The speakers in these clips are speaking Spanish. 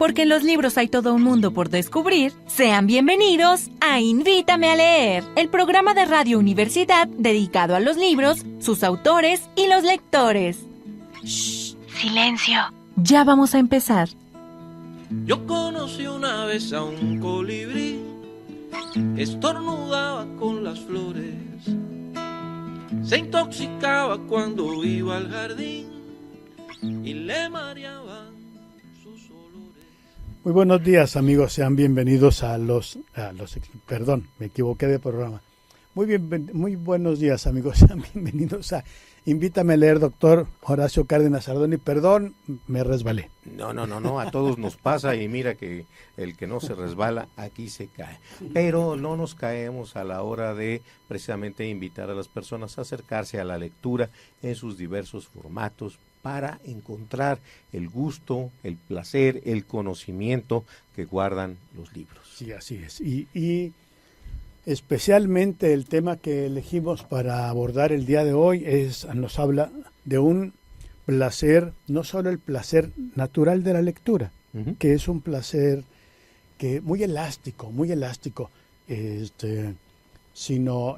porque en los libros hay todo un mundo por descubrir, sean bienvenidos a Invítame a Leer, el programa de Radio Universidad dedicado a los libros, sus autores y los lectores. ¡Shh! ¡Silencio! Ya vamos a empezar. Yo conocí una vez a un colibrí que estornudaba con las flores, se intoxicaba cuando iba al jardín y le mareaban sus olores. Muy buenos días, amigos, sean bienvenidos perdón, me equivoqué de programa. Muy buenos días, amigos, sean bienvenidos a Invítame a Leer, doctor Horacio Cárdenas Ardoni. Perdón, me resbalé. No, a todos nos pasa y mira que el que no se resbala, aquí se cae. Pero no nos caemos a la hora de precisamente invitar a las personas a acercarse a la lectura en sus diversos formatos para encontrar el gusto, el placer, el conocimiento que guardan los libros. Sí, así es. Y especialmente el tema que elegimos para abordar el día de hoy nos habla de un placer, no solo el placer natural de la lectura, que es un placer que muy elástico, sino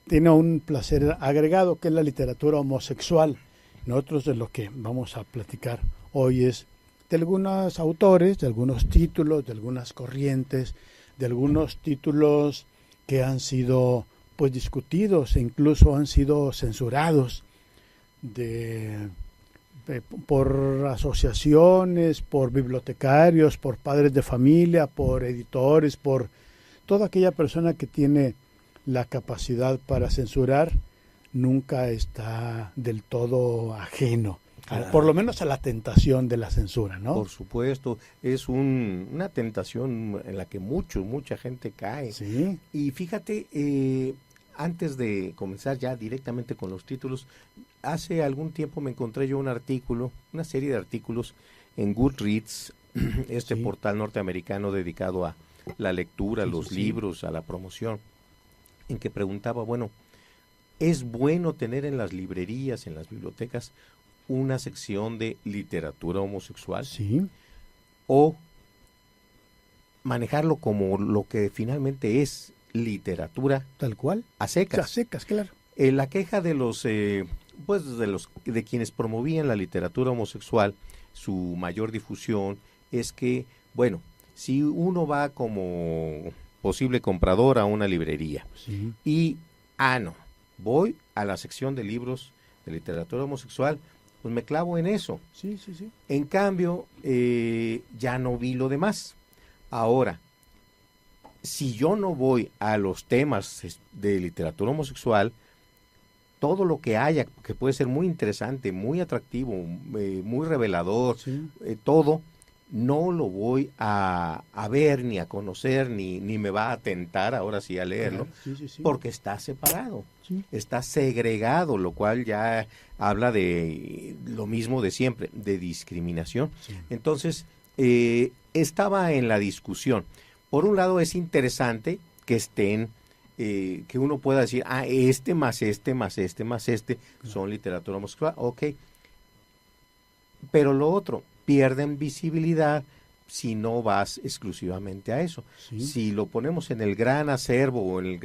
tiene un placer agregado que es la literatura homosexual. Nosotros de lo que vamos a platicar hoy es de algunos autores, de algunos títulos, de algunas corrientes, de algunos títulos que han sido pues discutidos e incluso han sido censurados por asociaciones, por bibliotecarios, por padres de familia, por editores, por toda aquella persona que tiene la capacidad para censurar, nunca está del todo ajeno. Por lo menos a la tentación de la censura, ¿no? Por supuesto, es una tentación en la que mucha gente cae. Sí. Y fíjate, antes de comenzar ya directamente con los títulos, hace algún tiempo me encontré yo una serie de artículos en Goodreads, portal norteamericano dedicado a la lectura, los libros, a la promoción, en que preguntaba, bueno, ¿es bueno tener en las librerías, en las bibliotecas, una sección de literatura homosexual? Sí. O manejarlo como lo que finalmente es literatura, tal cual, a secas. A secas, claro. La queja de de quienes promovían la literatura homosexual, su mayor difusión es que, bueno, si uno va como posible comprador a una librería y voy a la sección de libros de literatura homosexual, pues me clavo en eso. Sí. En cambio, ya no vi lo demás. Ahora, si yo no voy a los temas de literatura homosexual, todo lo que haya, que puede ser muy interesante, muy atractivo, muy revelador, todo, no lo voy a ver, ni a conocer, ni me va a tentar ahora sí a leerlo, porque está separado, está segregado, lo cual ya habla de lo mismo de siempre, de discriminación. Entonces, estaba en la discusión. Por un lado es interesante que estén, que uno pueda decir, este más este más este más este son literatura homosexual, ok. Pero lo otro, pierden visibilidad si no vas exclusivamente a eso. Si lo ponemos en el gran acervo o en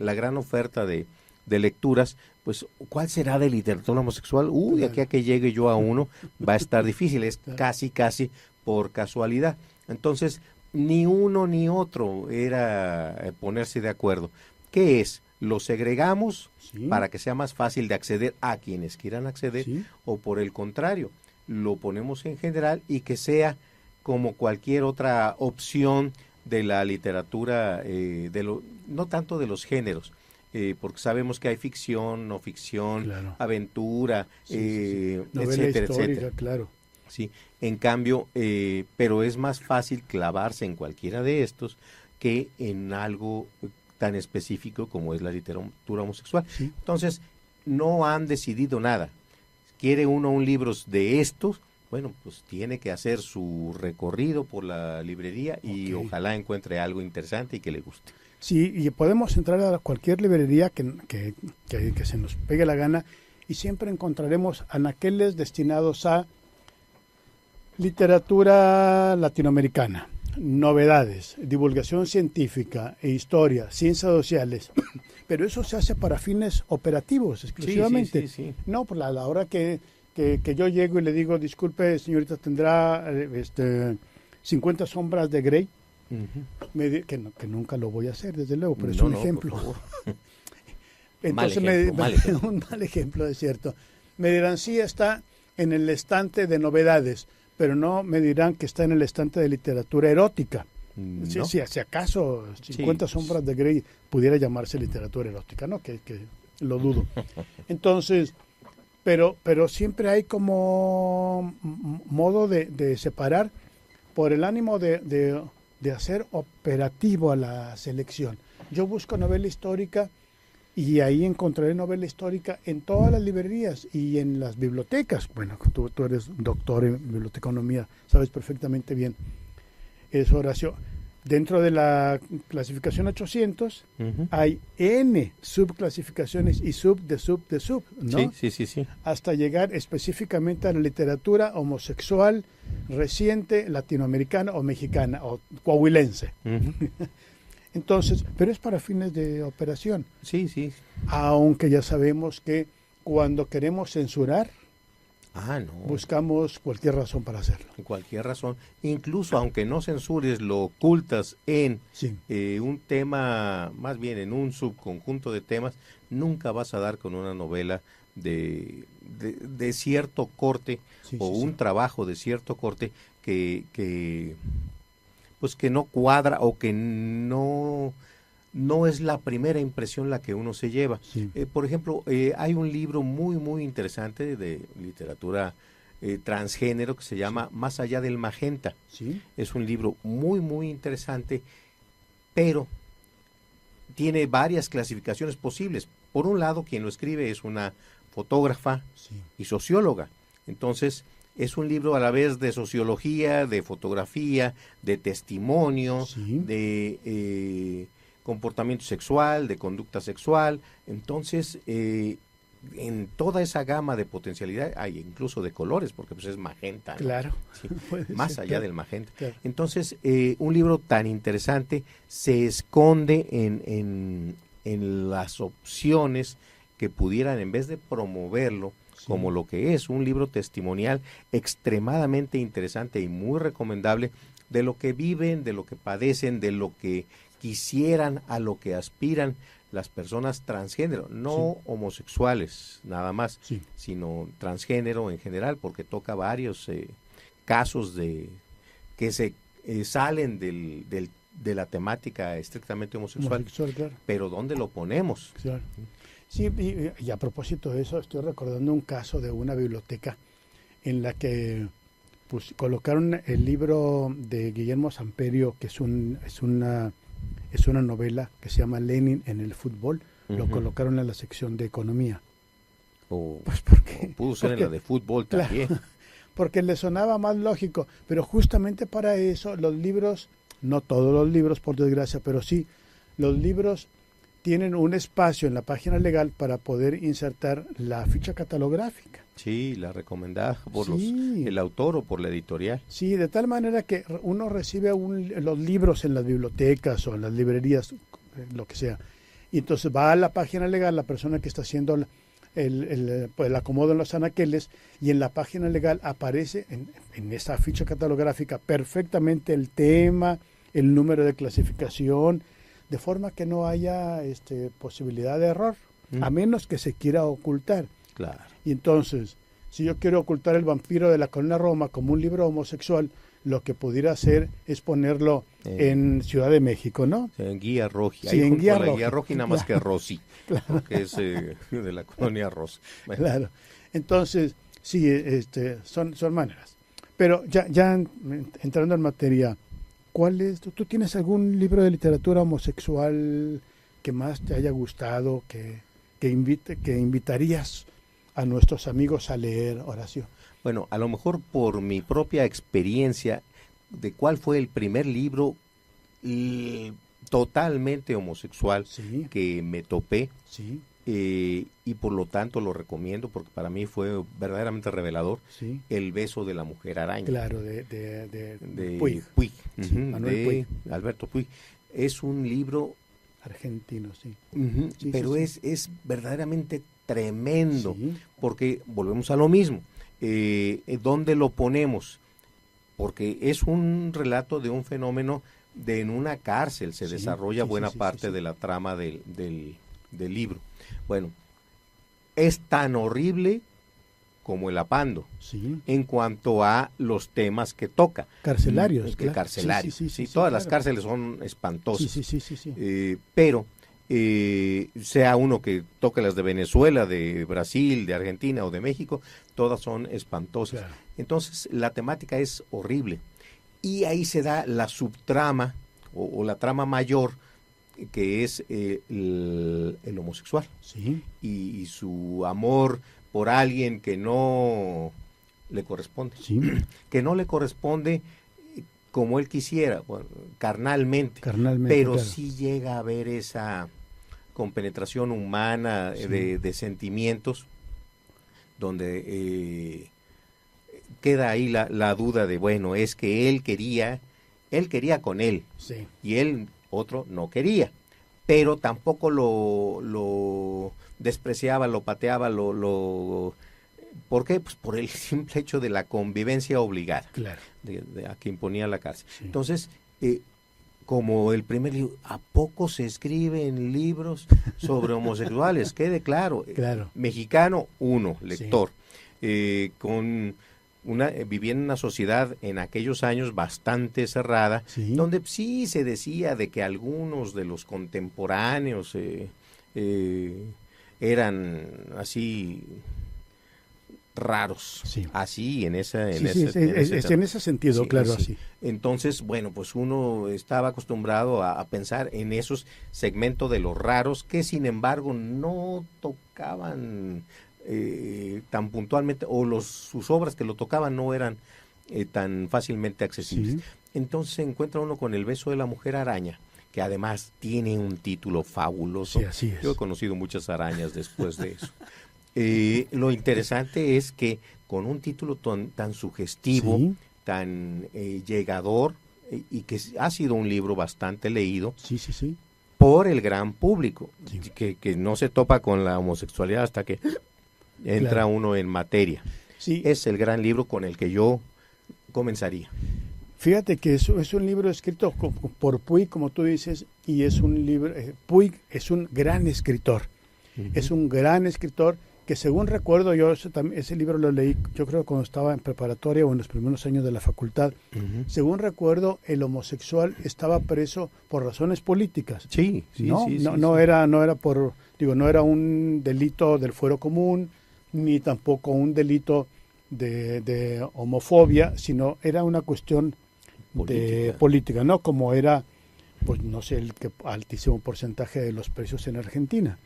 la gran oferta de lecturas, pues ¿cuál será de literatura homosexual? De aquí a que llegue yo a uno va a estar difícil, es casi por casualidad. Entonces, ni uno ni otro era ponerse de acuerdo. ¿Qué es? ¿Lo segregamos para que sea más fácil de acceder a quienes quieran acceder? O por el contrario, lo ponemos en general y que sea como cualquier otra opción de la literatura, no tanto de los géneros, porque sabemos que hay ficción, no ficción, aventura, novela histórica, claro. Sí, en cambio, pero es más fácil clavarse en cualquiera de estos que en algo tan específico como es la literatura homosexual. Entonces, no han decidido nada. ¿Quiere uno un libro de estos? Bueno, pues tiene que hacer su recorrido por la librería y ojalá encuentre algo interesante y que le guste. Sí, y podemos entrar a cualquier librería que se nos pegue la gana y siempre encontraremos anaqueles destinados a Literatura latinoamericana, novedades, divulgación científica e historia, ciencias sociales, pero eso se hace para fines operativos exclusivamente. Sí. No, por la hora que yo llego y le digo, disculpe señorita, tendrá 50 sombras de Grey, que nunca lo voy a hacer, desde luego, pero es un ejemplo. Por favor. Entonces mal ejemplo. un mal ejemplo, es cierto. Me dirán, sí, está en el estante de novedades, pero no me dirán que está en el estante de literatura erótica. No. Si acaso 50 sombras de Grey pudiera llamarse literatura erótica, ¿no? Que lo dudo. Entonces, pero siempre hay como modo de separar por el ánimo de hacer operativo a la selección. Yo busco novela histórica y ahí encontraré novela histórica en todas las librerías y en las bibliotecas. Bueno, tú eres doctor en biblioteconomía, sabes perfectamente bien eso, Horacio. Dentro de la clasificación 800 hay N subclasificaciones y sub, ¿no? Sí. Hasta llegar específicamente a la literatura homosexual, reciente, latinoamericana o mexicana o coahuilense. Entonces, pero es para fines de operación. Sí. Aunque ya sabemos que cuando queremos censurar, No. buscamos cualquier razón para hacerlo. Cualquier razón. Incluso aunque no censures, lo ocultas en Sí. un tema, más bien en un subconjunto de temas, nunca vas a dar con una novela de cierto corte Sí, o sí, un sí. trabajo de cierto corte que pues que no cuadra o que no es la primera impresión la que uno se lleva. Sí. Por ejemplo, hay un libro muy interesante de literatura transgénero que se llama Más allá del magenta. Sí. Es un libro muy interesante, pero tiene varias clasificaciones posibles. Por un lado, quien lo escribe es una fotógrafa Sí. y socióloga. Entonces, es un libro a la vez de sociología, de fotografía, de testimonio, Sí. de comportamiento sexual, de conducta sexual. Entonces, en toda esa gama de potencialidad, hay incluso de colores, porque pues es magenta, ¿no? Claro. Sí, Puede más ser, allá claro. del magenta. Claro. Entonces, un libro tan interesante se esconde en las opciones que pudieran, en vez de promoverlo Sí. como lo que es, un libro testimonial extremadamente interesante y muy recomendable de lo que viven, de lo que padecen, de lo que quisieran, a lo que aspiran las personas transgénero, no homosexuales nada más, Sí. sino transgénero en general, porque toca varios casos que se salen de la temática estrictamente homosexual, Claro. pero ¿dónde lo ponemos? Claro. Sí, y a propósito de eso, estoy recordando un caso de una biblioteca en la que pues colocaron el libro de Guillermo Samperio, que es una novela que se llama Lenin en el fútbol, lo Ujú. colocaron en la sección de economía. O, Pues porque o pudo ser en la de fútbol Claro. también. porque le sonaba más lógico, pero justamente para eso los libros, no todos los libros por desgracia, pero sí, los libros tienen un espacio en la página legal para poder insertar la ficha catalográfica. Sí, la recomendada por Sí. el autor o por la editorial. Sí, de tal manera que uno recibe los libros en las bibliotecas o en las librerías, lo que sea, y entonces va a la página legal la persona que está haciendo el acomodo en los anaqueles, y en la página legal aparece en esa ficha catalográfica perfectamente el tema, el número de clasificación, de forma que no haya posibilidad de error, a menos que se quiera ocultar. Claro. Y entonces, si yo quiero ocultar El vampiro de la colonia Roma como un libro homosexual, lo que pudiera hacer es ponerlo en Ciudad de México, ¿no? En Guía Roji. Sí, Ahí en junto Guía a la Roji. Guía Roji, nada más Claro. que Rosy, que es de la colonia Rosa. Bueno, Claro. Entonces, sí, son maneras. Pero ya entrando en materia, ¿cuál es? ¿Tú tienes algún libro de literatura homosexual que más te haya gustado, que invitarías a nuestros amigos a leer, Horacio? Bueno, a lo mejor por mi propia experiencia de cuál fue el primer libro totalmente homosexual Sí, que me topé, sí, y por lo tanto lo recomiendo porque para mí fue verdaderamente revelador. Sí. El beso de la mujer araña. Claro, de Puig. Puig. Sí, Ujú, Manuel de Puig. Alberto Puig. Es un libro, Argentino, sí. Sí, pero sí, sí. es verdaderamente tremendo, Sí. porque volvemos a lo mismo. ¿Dónde lo ponemos? Porque es un relato de un fenómeno en una cárcel, se Sí, desarrolla sí, buena sí, sí, parte sí. de la trama del libro. Bueno, es tan horrible como el Apando Sí. en cuanto a los temas que toca. Carcelarios, Que claro. carcelarios. Sí, sí, sí, sí, Todas claro. las cárceles son espantosas. Sí, sí, sí, sí, sí. Pero sea uno que toque las de Venezuela, de Brasil, de Argentina o de México, todas son espantosas. Claro. Entonces la temática es horrible. Y ahí se da la subtrama o la trama mayor, que es el homosexual Sí. y su amor por alguien que no le corresponde. Sí. Que no le corresponde como él quisiera, bueno, carnalmente. Carnalmente. Pero claro. sí llega a haber esa compenetración humana Sí. de sentimientos, donde queda ahí la duda de, bueno, es que él quería con él, Sí. y él, otro, no quería, pero tampoco lo despreciaba, lo pateaba, ¿por qué? Pues por el simple hecho de la convivencia obligada, Claro. a que imponía la cárcel. Sí. Entonces, como el primer libro, ¿a poco se escriben libros sobre homosexuales? Quede claro. Claro. Mexicano, uno, lector. Vivía en una sociedad en aquellos años bastante cerrada, Sí. donde sí se decía de que algunos de los contemporáneos eran así raros, Sí. así en ese Sí, sí, en ese sentido, Sí, claro, sí. así. Entonces, bueno, pues uno estaba acostumbrado a pensar en esos segmentos de los raros que sin embargo no tocaban tan puntualmente, o sus obras que lo tocaban no eran tan fácilmente accesibles. Sí. Entonces se encuentra uno con El beso de la mujer araña, que además tiene un título fabuloso. Sí, así es. Yo he conocido muchas arañas después de eso. Lo interesante es que con un título tan sugestivo, Sí. tan llegador, y que ha sido un libro bastante leído Sí, sí, sí. por el gran público, Sí. que no se topa con la homosexualidad hasta que entra Claro. uno en materia. Sí. Es el gran libro con el que yo comenzaría. Fíjate que es un libro escrito por Puig, como tú dices, y es un libro, Puig es un gran escritor, es un gran escritor que según recuerdo, yo ese libro lo leí, yo creo cuando estaba en preparatoria o en los primeros años de la facultad, según recuerdo, el homosexual estaba preso por razones políticas. Sí, sí, no, sí, no, sí, no sí. era, no era por, digo, no era un delito del fuero común, ni tampoco un delito de homofobia, sino era una cuestión de política, ¿no? Como era, pues no sé, el altísimo porcentaje de los precios en Argentina.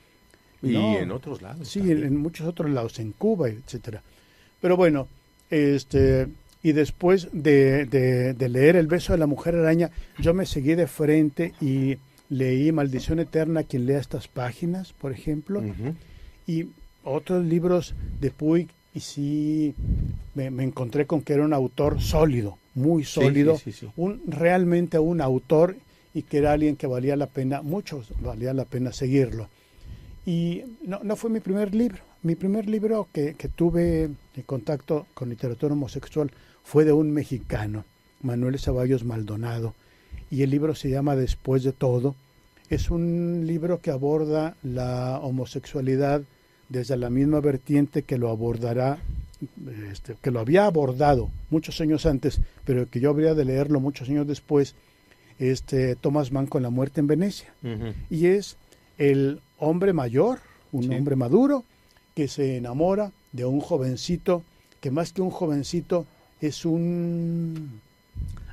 Y No, en otros lados. sí, también. en muchos otros lados, en Cuba, etcétera. Pero bueno, y después de leer El beso de la mujer araña, yo me seguí de frente y leí Maldición Eterna, quien lea estas páginas, por ejemplo, Ujú. y otros libros de Puig, y sí me encontré con que era un autor sólido, muy sólido, sí, sí. realmente un autor, y que era alguien que valía la pena, valía la pena seguirlo. Y no fue mi primer libro. Mi primer libro que tuve en contacto con literatura homosexual fue de un mexicano, Manuel Ceballos Maldonado, y el libro se llama Después de todo. Es un libro que aborda la homosexualidad desde la misma vertiente que lo abordará, que lo había abordado muchos años antes, pero que yo habría de leerlo muchos años después, Thomas Mann con La muerte en Venecia. Ujú. Y es el hombre mayor, un Sí. hombre maduro, que se enamora de un jovencito, que más que un jovencito es un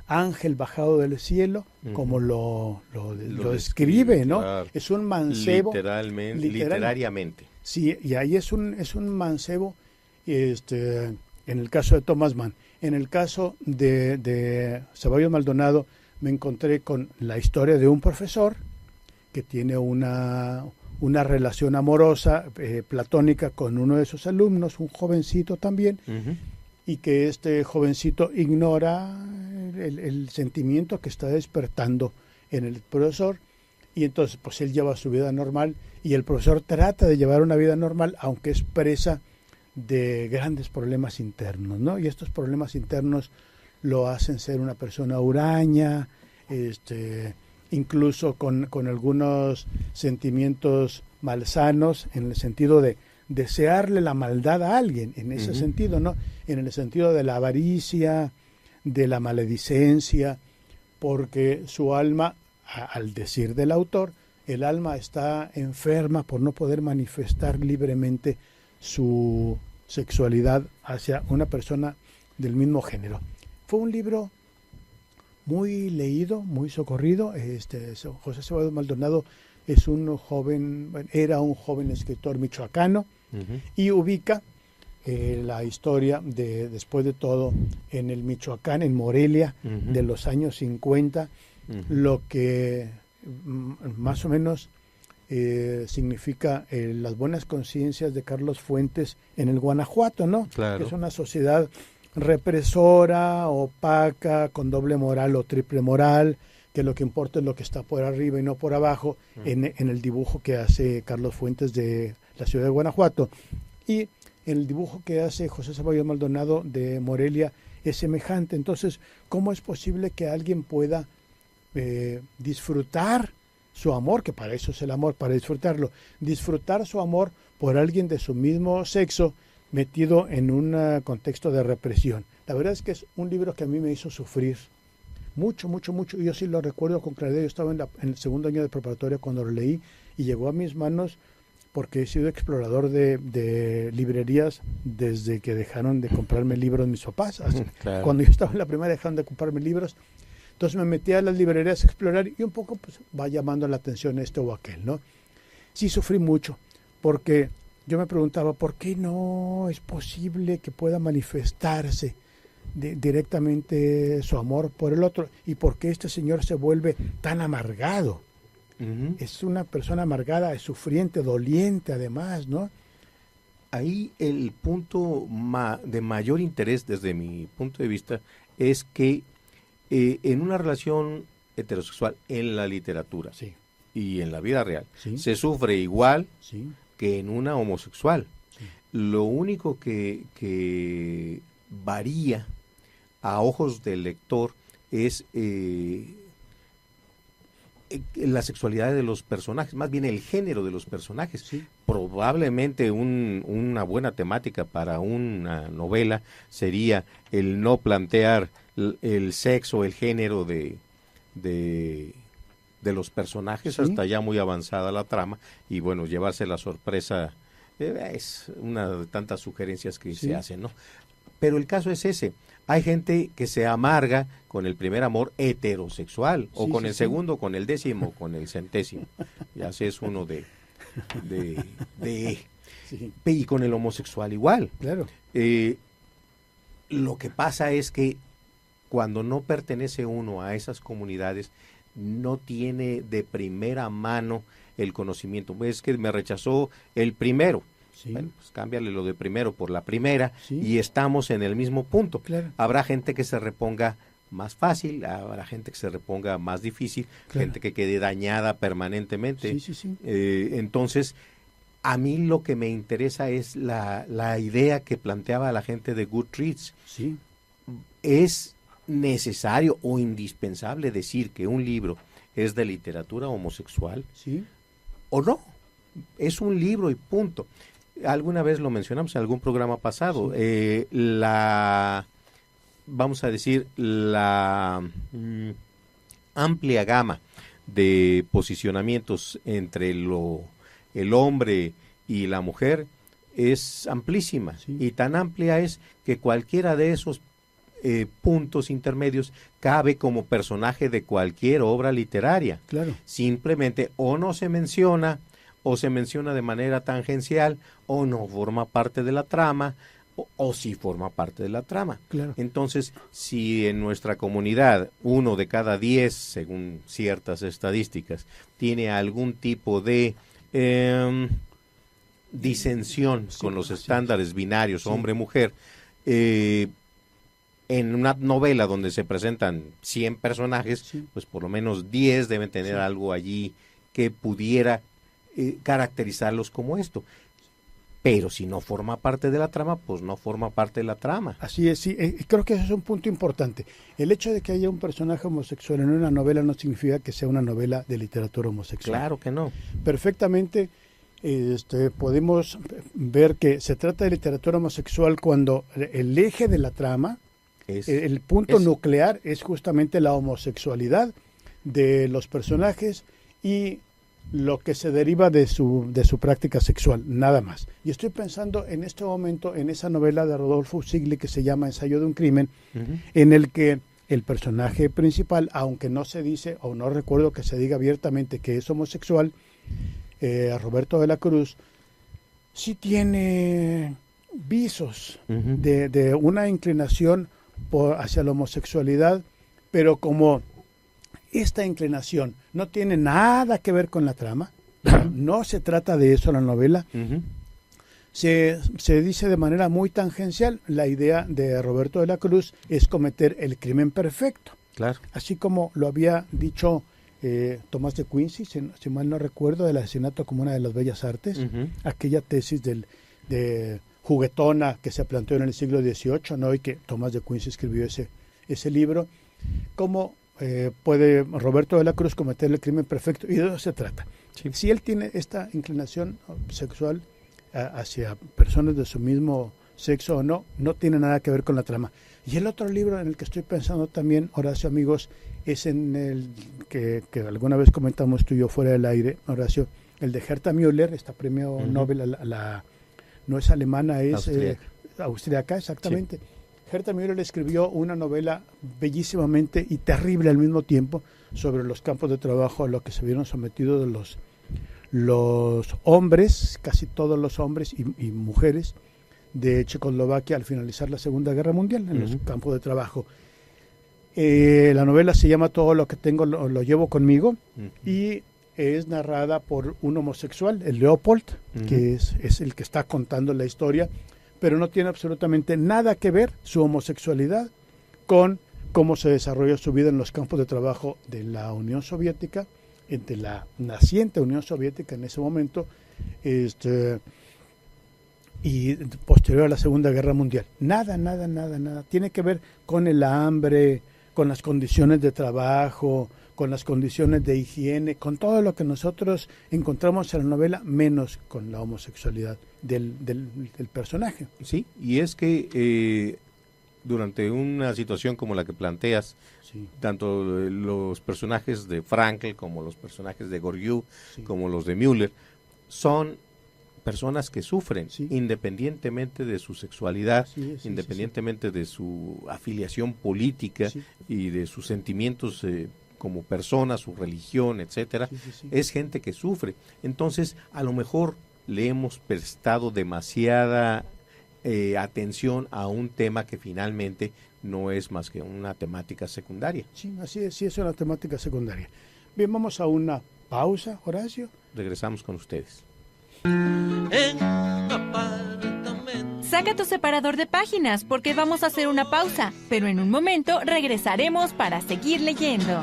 ángel bajado del cielo, Ujú. como lo Lo describe, ¿no? claro. Es un mancebo. Literariamente. Sí, y ahí es un mancebo, en el caso de Thomas Mann. En el caso de Ceballos Maldonado, me encontré con la historia de un profesor que tiene un una relación amorosa, platónica, con uno de sus alumnos, un jovencito también, y que este jovencito ignora el sentimiento que está despertando en el profesor, y entonces pues él lleva su vida normal, y el profesor trata de llevar una vida normal, aunque es presa de grandes problemas internos, ¿no? Y estos problemas internos lo hacen ser una persona huraña, incluso con algunos sentimientos malsanos, en el sentido de desearle la maldad a alguien, en ese sentido, ¿no? En el sentido de la avaricia, de la maledicencia, porque su alma, al decir del autor, el alma está enferma por no poder manifestar libremente su sexualidad hacia una persona del mismo género. Fue un libro muy leído, muy socorrido. José Ceballos Maldonado es era un joven escritor michoacano, y ubica la historia de, después de todo, en el Michoacán, en Morelia, de los años 50, lo que más o menos significa las buenas conciencias de Carlos Fuentes en el Guanajuato, ¿no? Claro. Que es una sociedad represora, opaca, con doble moral o triple moral, que lo que importa es lo que está por arriba y no por abajo, en el dibujo que hace Carlos Fuentes de la ciudad de Guanajuato. Y el dibujo que hace José Ceballos Maldonado de Morelia es semejante. Entonces, ¿cómo es posible que alguien pueda disfrutar su amor, que para eso es el amor, para disfrutarlo, disfrutar su amor por alguien de su mismo sexo, metido en un contexto de represión? La verdad es que es un libro que a mí me hizo sufrir mucho, mucho, mucho. Yo sí lo recuerdo con claridad. Yo estaba en el segundo año de preparatoria cuando lo leí, y llegó a mis manos porque he sido explorador de librerías desde que dejaron de comprarme libros mis papás. Claro. Cuando yo estaba en la primaria dejaron de comprarme libros. Entonces me metí a las librerías a explorar, y un poco pues va llamando la atención este o aquel, ¿no? Sí sufrí mucho, porque yo me preguntaba, ¿por qué no es posible que pueda manifestarse directamente su amor por el otro? ¿Y por qué este señor se vuelve tan amargado? Es una persona amargada, es sufriente, doliente además, ¿no? Ahí el punto de mayor interés desde mi punto de vista es que en una relación heterosexual en la literatura y en la vida real se sufre igual que en una homosexual. Lo único que varía a ojos del lector es la sexualidad de los personajes, más bien el género de los personajes. Probablemente una buena temática para una novela sería el no plantear el sexo, el género de los personajes hasta ya muy avanzada la trama, y bueno, llevarse la sorpresa. Es una de tantas sugerencias que se hacen, ¿no? Pero el caso es ese. Hay gente que se amarga con el primer amor heterosexual, o con el segundo, con el décimo, con el centésimo. Ya se es uno y con el homosexual igual. Claro. Lo que pasa es que cuando no pertenece uno a esas comunidades, no tiene de primera mano el conocimiento. Es que me rechazó el primero. Bueno, pues cámbiale lo de primero por la primera, y estamos en el mismo punto. Claro. Habrá gente que se reponga más fácil, habrá gente que se reponga más difícil, gente que quede dañada permanentemente. Entonces, a mí lo que me interesa es la idea que planteaba la gente de Goodreads. Es necesario o indispensable decir que un libro es de literatura homosexual o no. Es un libro y punto. Alguna vez lo mencionamos en algún programa pasado. Vamos a decir, la amplia gama de posicionamientos entre el hombre y la mujer es amplísima, y tan amplia es que cualquiera de esos puntos intermedios cabe como personaje de cualquier obra literaria. Simplemente o no se menciona, o se menciona de manera tangencial, o no forma parte de la trama, o sí forma parte de la trama. Entonces, si en nuestra comunidad 1 de cada 10, según ciertas estadísticas, tiene algún tipo de disensión con los así estándares binarios, Sí. hombre-mujer, en una novela donde se presentan 100 personajes, Sí. pues por lo menos 10 deben tener Sí. algo allí que pudiera caracterizarlos como esto. Pero si no forma parte de la trama, pues no forma parte de la trama. Así es, sí, creo que ese es un punto importante. El hecho de que haya un personaje homosexual en una novela no significa que sea una novela de literatura homosexual. Claro que no. Perfectamente podemos ver que se trata de literatura homosexual cuando el eje de la trama, el punto nuclear es justamente la homosexualidad de los personajes y lo que se deriva de su práctica sexual, nada más. Y estoy pensando en este momento en esa novela de Rodolfo Sigli que se llama Ensayo de un crimen, Ujú. en el que el personaje principal, aunque no se dice o no recuerdo que se diga abiertamente que es homosexual, Roberto de la Cruz, sí tiene visos Ujú. de una inclinación hacia la homosexualidad, pero como esta inclinación no tiene nada que ver con la trama, no se trata de eso la novela, Ujú. se dice de manera muy tangencial, la idea de Roberto de la Cruz es cometer el crimen perfecto, Claro. así como lo había dicho Tomás de Quincy, si mal no recuerdo, del asesinato como una de las bellas artes, Ujú. aquella tesis de juguetona que se planteó en el siglo XVIII, ¿no? Y que Tomás de Quincy escribió ese libro, cómo puede Roberto de la Cruz cometer el crimen perfecto, y de eso se trata. Sí. Si él tiene esta inclinación sexual hacia personas de su mismo sexo o no, no tiene nada que ver con la trama. Y el otro libro en el que estoy pensando también, Horacio, amigos, es en el que alguna vez comentamos tú y yo fuera del aire, Horacio, el de Herta Müller, esta premio Nobel, no es alemana, es austriaca, exactamente. Sí. Herta Müller escribió una novela bellísimamente y terrible al mismo tiempo sobre los campos de trabajo a los que se vieron sometidos los hombres, casi todos los hombres y mujeres de Checoslovaquia al finalizar la Segunda Guerra Mundial en los campos de trabajo. La novela se llama Todo lo que tengo lo llevo conmigo y es narrada por un homosexual, el Leopold, que es el que está contando la historia, pero no tiene absolutamente nada que ver su homosexualidad con cómo se desarrolla su vida en los campos de trabajo de la Unión Soviética, entre la naciente Unión Soviética en ese momento, y posterior a la Segunda Guerra Mundial. Nada. Tiene que ver con el hambre, con las condiciones de trabajo, con las condiciones de higiene, con todo lo que nosotros encontramos en la novela, menos con la homosexualidad del personaje. Sí, y es que durante una situación como la que planteas, sí, tanto los personajes de Frankl como los personajes de Gorgiou, sí, como los de Müller, son personas que sufren, sí, independientemente de su sexualidad, sí, independientemente de su afiliación política, sí, y de sus sentimientos como persona, su religión, etcétera. Es gente que sufre. Entonces, a lo mejor le hemos prestado demasiada atención a un tema que finalmente no es más que una temática secundaria. Sí, así es, sí es una temática secundaria. Bien, vamos a una pausa, Horacio. Regresamos con ustedes. Saca tu separador de páginas porque vamos a hacer una pausa, pero en un momento regresaremos para seguir leyendo.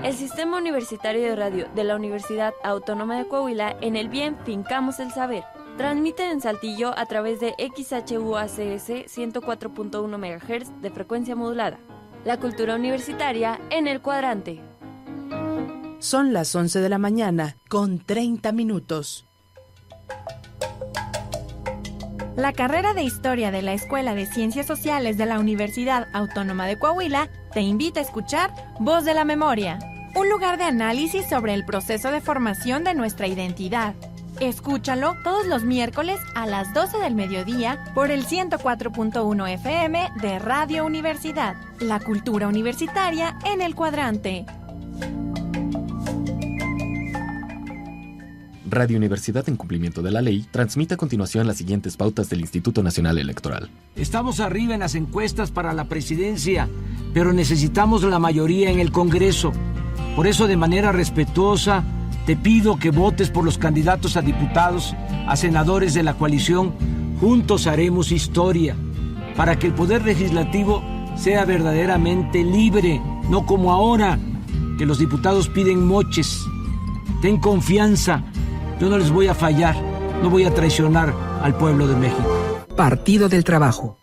El Sistema Universitario de Radio de la Universidad Autónoma de Coahuila, en el bien fincamos el saber. Transmite en Saltillo a través de XHUACS 104.1 MHz de frecuencia modulada. La cultura universitaria en el cuadrante. Son las 11 de la mañana con 30 minutos. La carrera de Historia de la Escuela de Ciencias Sociales de la Universidad Autónoma de Coahuila te invita a escuchar Voz de la Memoria, un lugar de análisis sobre el proceso de formación de nuestra identidad. Escúchalo todos los miércoles a las 12 del mediodía por el 104.1 FM de Radio Universidad. La cultura universitaria en el cuadrante. Radio Universidad, en cumplimiento de la ley, transmite a continuación las siguientes pautas del Instituto Nacional Electoral. Estamos arriba en las encuestas para la presidencia, pero necesitamos la mayoría en el Congreso. Por eso, de manera respetuosa, te pido que votes por los candidatos a diputados, a senadores de la coalición. Juntos haremos historia para que el Poder Legislativo sea verdaderamente libre, no como ahora, que los diputados piden moches. Ten confianza, yo no les voy a fallar, no voy a traicionar al pueblo de México. Partido del Trabajo.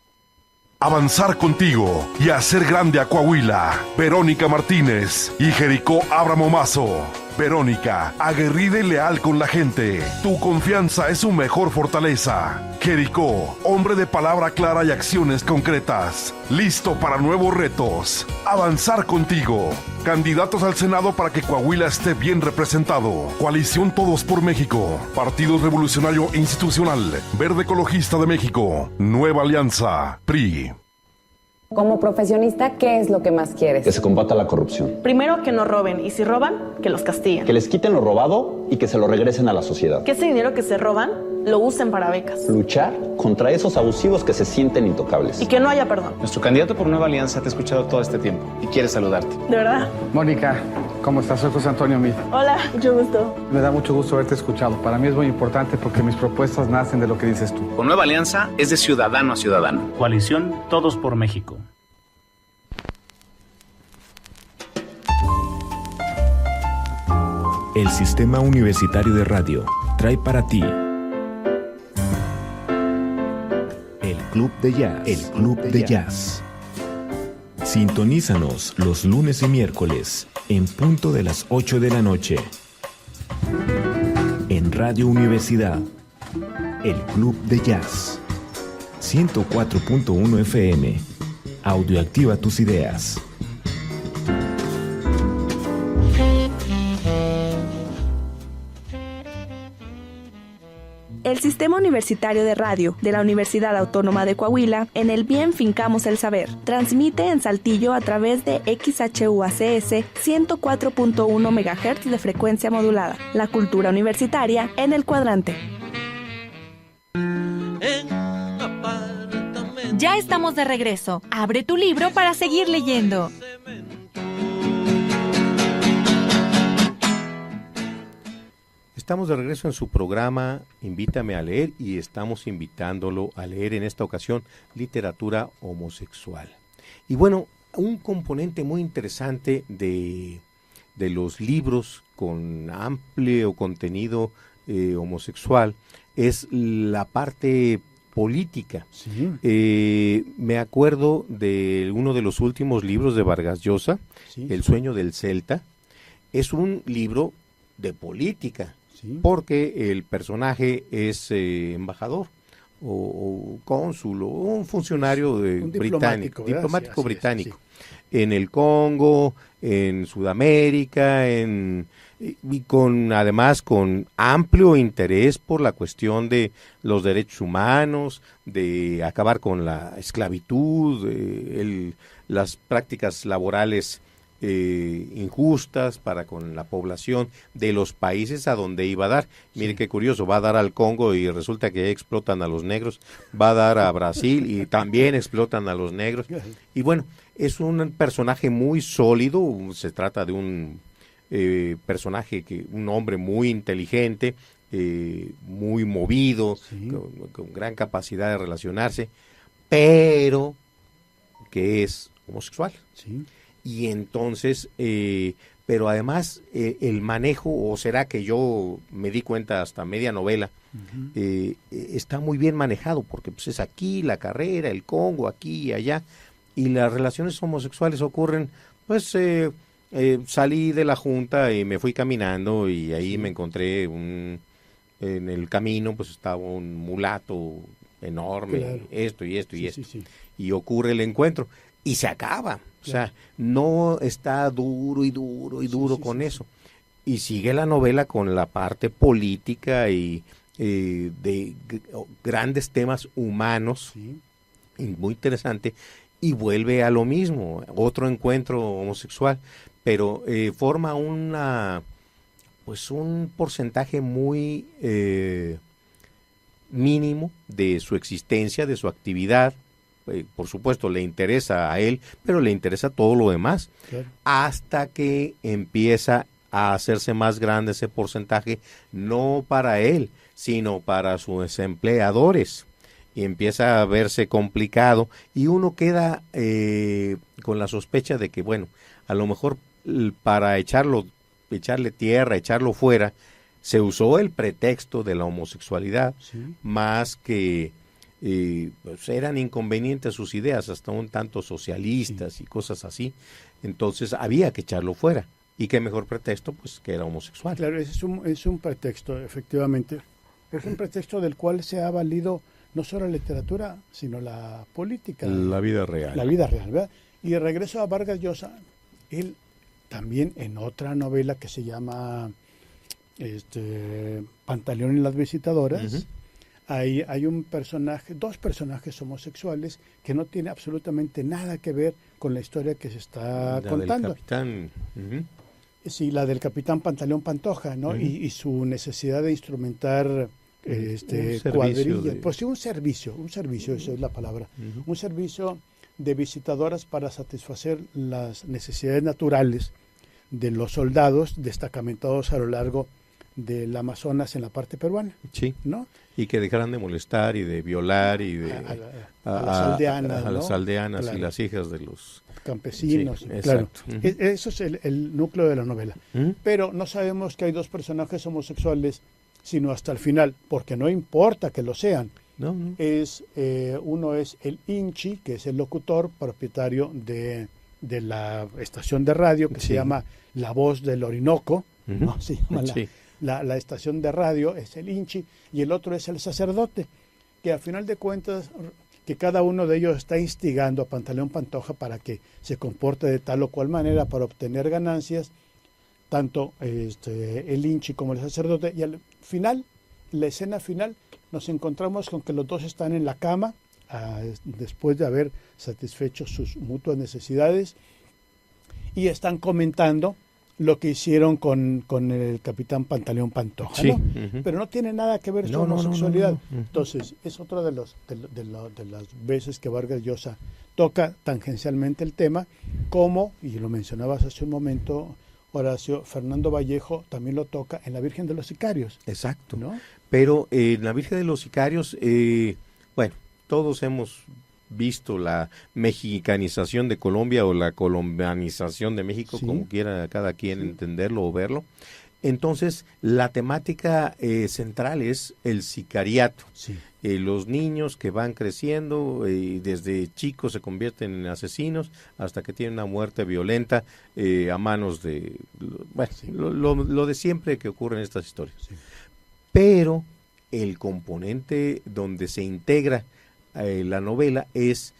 Avanzar contigo y hacer grande a Coahuila. Verónica Martínez y Jericó Abramo Mazo. Verónica, aguerrida y leal con la gente. Tu confianza es su mejor fortaleza. Jericó, hombre de palabra clara y acciones concretas. Listo para nuevos retos. Avanzar contigo. Candidatos al Senado para que Coahuila esté bien representado. Coalición Todos por México. Partido Revolucionario Institucional. Verde Ecologista de México. Nueva Alianza. PRI. Como profesionista, ¿qué es lo que más quieres? Que se combata la corrupción. Primero, que no roben, y si roban, que los castiguen. Que les quiten lo robado y que se lo regresen a la sociedad. Que ese dinero que se roban, lo usen para becas. Luchar contra esos abusivos que se sienten intocables. Y que no haya perdón. Nuestro candidato por Nueva Alianza te ha escuchado todo este tiempo y quiere saludarte. ¿De verdad? Mónica, ¿cómo estás? Soy José Antonio Mid. Hola, mucho gusto. Me da mucho gusto haberte escuchado. Para mí es muy importante porque mis propuestas nacen de lo que dices tú. Con Nueva Alianza es de ciudadano a ciudadano. Coalición Todos por México. El Sistema Universitario de Radio trae para ti el Club de Jazz. El Club de Jazz. Sintonízanos los lunes y miércoles en punto de las 8 de la noche. En Radio Universidad, el Club de Jazz. 104.1 FM. Audioactiva tus ideas. El Sistema Universitario de Radio de la Universidad Autónoma de Coahuila, en el bien fincamos el saber, transmite en Saltillo a través de XHUACS 104.1 MHz de frecuencia modulada. La cultura universitaria en el cuadrante. Ya estamos de regreso. Abre tu libro para seguir leyendo. Estamos de regreso en su programa Invítame a leer y estamos invitándolo a leer en esta ocasión literatura homosexual. Y bueno, un componente muy interesante de los libros con amplio contenido homosexual es la parte política. Sí. Me acuerdo de uno de los últimos libros de Vargas Llosa, sí. El sueño del Celta. Es un libro de política. Sí. Porque el personaje es embajador o cónsul o un funcionario diplomático británico sí. En el Congo, en Sudamérica, y además con amplio interés por la cuestión de los derechos humanos, de acabar con la esclavitud, las prácticas laborales injustas para con la población de los países a donde iba a dar. Mire qué curioso, va a dar al Congo y resulta que explotan a los negros, va a dar a Brasil y también explotan a los negros. Y bueno, es un personaje muy sólido, se trata de un personaje, un hombre muy inteligente, muy movido, sí. con gran capacidad de relacionarse, pero que es homosexual. Sí. Y entonces, pero además el manejo, o será que yo me di cuenta hasta media novela, está muy bien manejado, porque pues es aquí la carrera, el Congo, aquí y allá, y las relaciones homosexuales ocurren, pues salí de la junta y me fui caminando y ahí sí. Me encontré en el camino, pues estaba un mulato enorme, claro. esto y esto y esto, sí. Y ocurre el encuentro y se acaba. O sea, no está duro con eso. Y sigue la novela con la parte política y de grandes temas humanos, sí. Y muy interesante, y vuelve a lo mismo, otro encuentro homosexual, pero forma un porcentaje muy mínimo de su existencia, de su actividad, por supuesto le interesa a él, pero le interesa todo lo demás, Claro. hasta que empieza a hacerse más grande ese porcentaje, no para él, sino para sus empleadores, y empieza a verse complicado, y uno queda con la sospecha de que, bueno, a lo mejor para echarle tierra, echarlo fuera, se usó el pretexto de la homosexualidad, Sí. más que pues eran inconvenientes sus ideas, hasta un tanto socialistas y cosas así. Entonces había que echarlo fuera. Y qué mejor pretexto, pues, que era homosexual. Claro, es un pretexto, efectivamente. Es un pretexto del cual se ha valido no solo la literatura, sino la política. La vida real. La vida real, ¿verdad? Y regreso a Vargas Llosa, él también en otra novela que se llama Pantaleón y las visitadoras, Ujú. hay un personaje, dos personajes homosexuales que no tiene absolutamente nada que ver con la historia que se está La contando. del capitán. Ujú. Sí, la del capitán Pantaleón Pantoja, ¿no? Ujú. Y su necesidad de instrumentar Un servicio cuadrillas. de- Pues sí, un servicio, esa es la palabra. Ujú. Un servicio de visitadoras para satisfacer las necesidades naturales de los soldados destacamentados a lo largo del Amazonas en la parte peruana, Sí. ¿no? Y que dejaran de molestar y de violar y de A las aldeanas, a las ¿no? aldeanas Claro. y las hijas de los Campesinos, Sí, claro. exacto. Ujú. Eso es el núcleo de la novela. ¿Mm? Pero no sabemos que hay dos personajes homosexuales, sino hasta el final, porque no importa que lo sean. No, no. Uno es el Inchi, que es el locutor propietario de la estación de radio que Sí. se llama La Voz del Orinoco, Ujú. ¿no? Se llama Sí. la estación de radio, es el Inchi, y el otro es el sacerdote, que a final de cuentas, que cada uno de ellos está instigando a Pantaleón Pantoja para que se comporte de tal o cual manera para obtener ganancias, tanto el Inchi como el sacerdote, y al final, la escena final, nos encontramos con que los dos están en la cama, después de haber satisfecho sus mutuas necesidades, y están comentando lo que hicieron con el capitán Pantaleón Pantoja, Sí, ¿no? ujú. Pero no tiene nada que ver su No, no, no, homosexualidad. no, no. Entonces, es otra de las veces que Vargas Llosa toca tangencialmente el tema, como, y lo mencionabas hace un momento, Horacio, Fernando Vallejo también lo toca en La Virgen de los Sicarios. Exacto. ¿No? Pero en La Virgen de los Sicarios, bueno, todos hemos visto la mexicanización de Colombia o la colombianización de México, Sí. como quiera cada quien entenderlo o verlo. Entonces, la temática central es el sicariato. Sí. Los niños que van creciendo desde chicos se convierten en asesinos hasta que tienen una muerte violenta a manos de, bueno, Sí. lo de siempre que ocurre en estas historias. Sí. Pero el componente donde se integra la novela es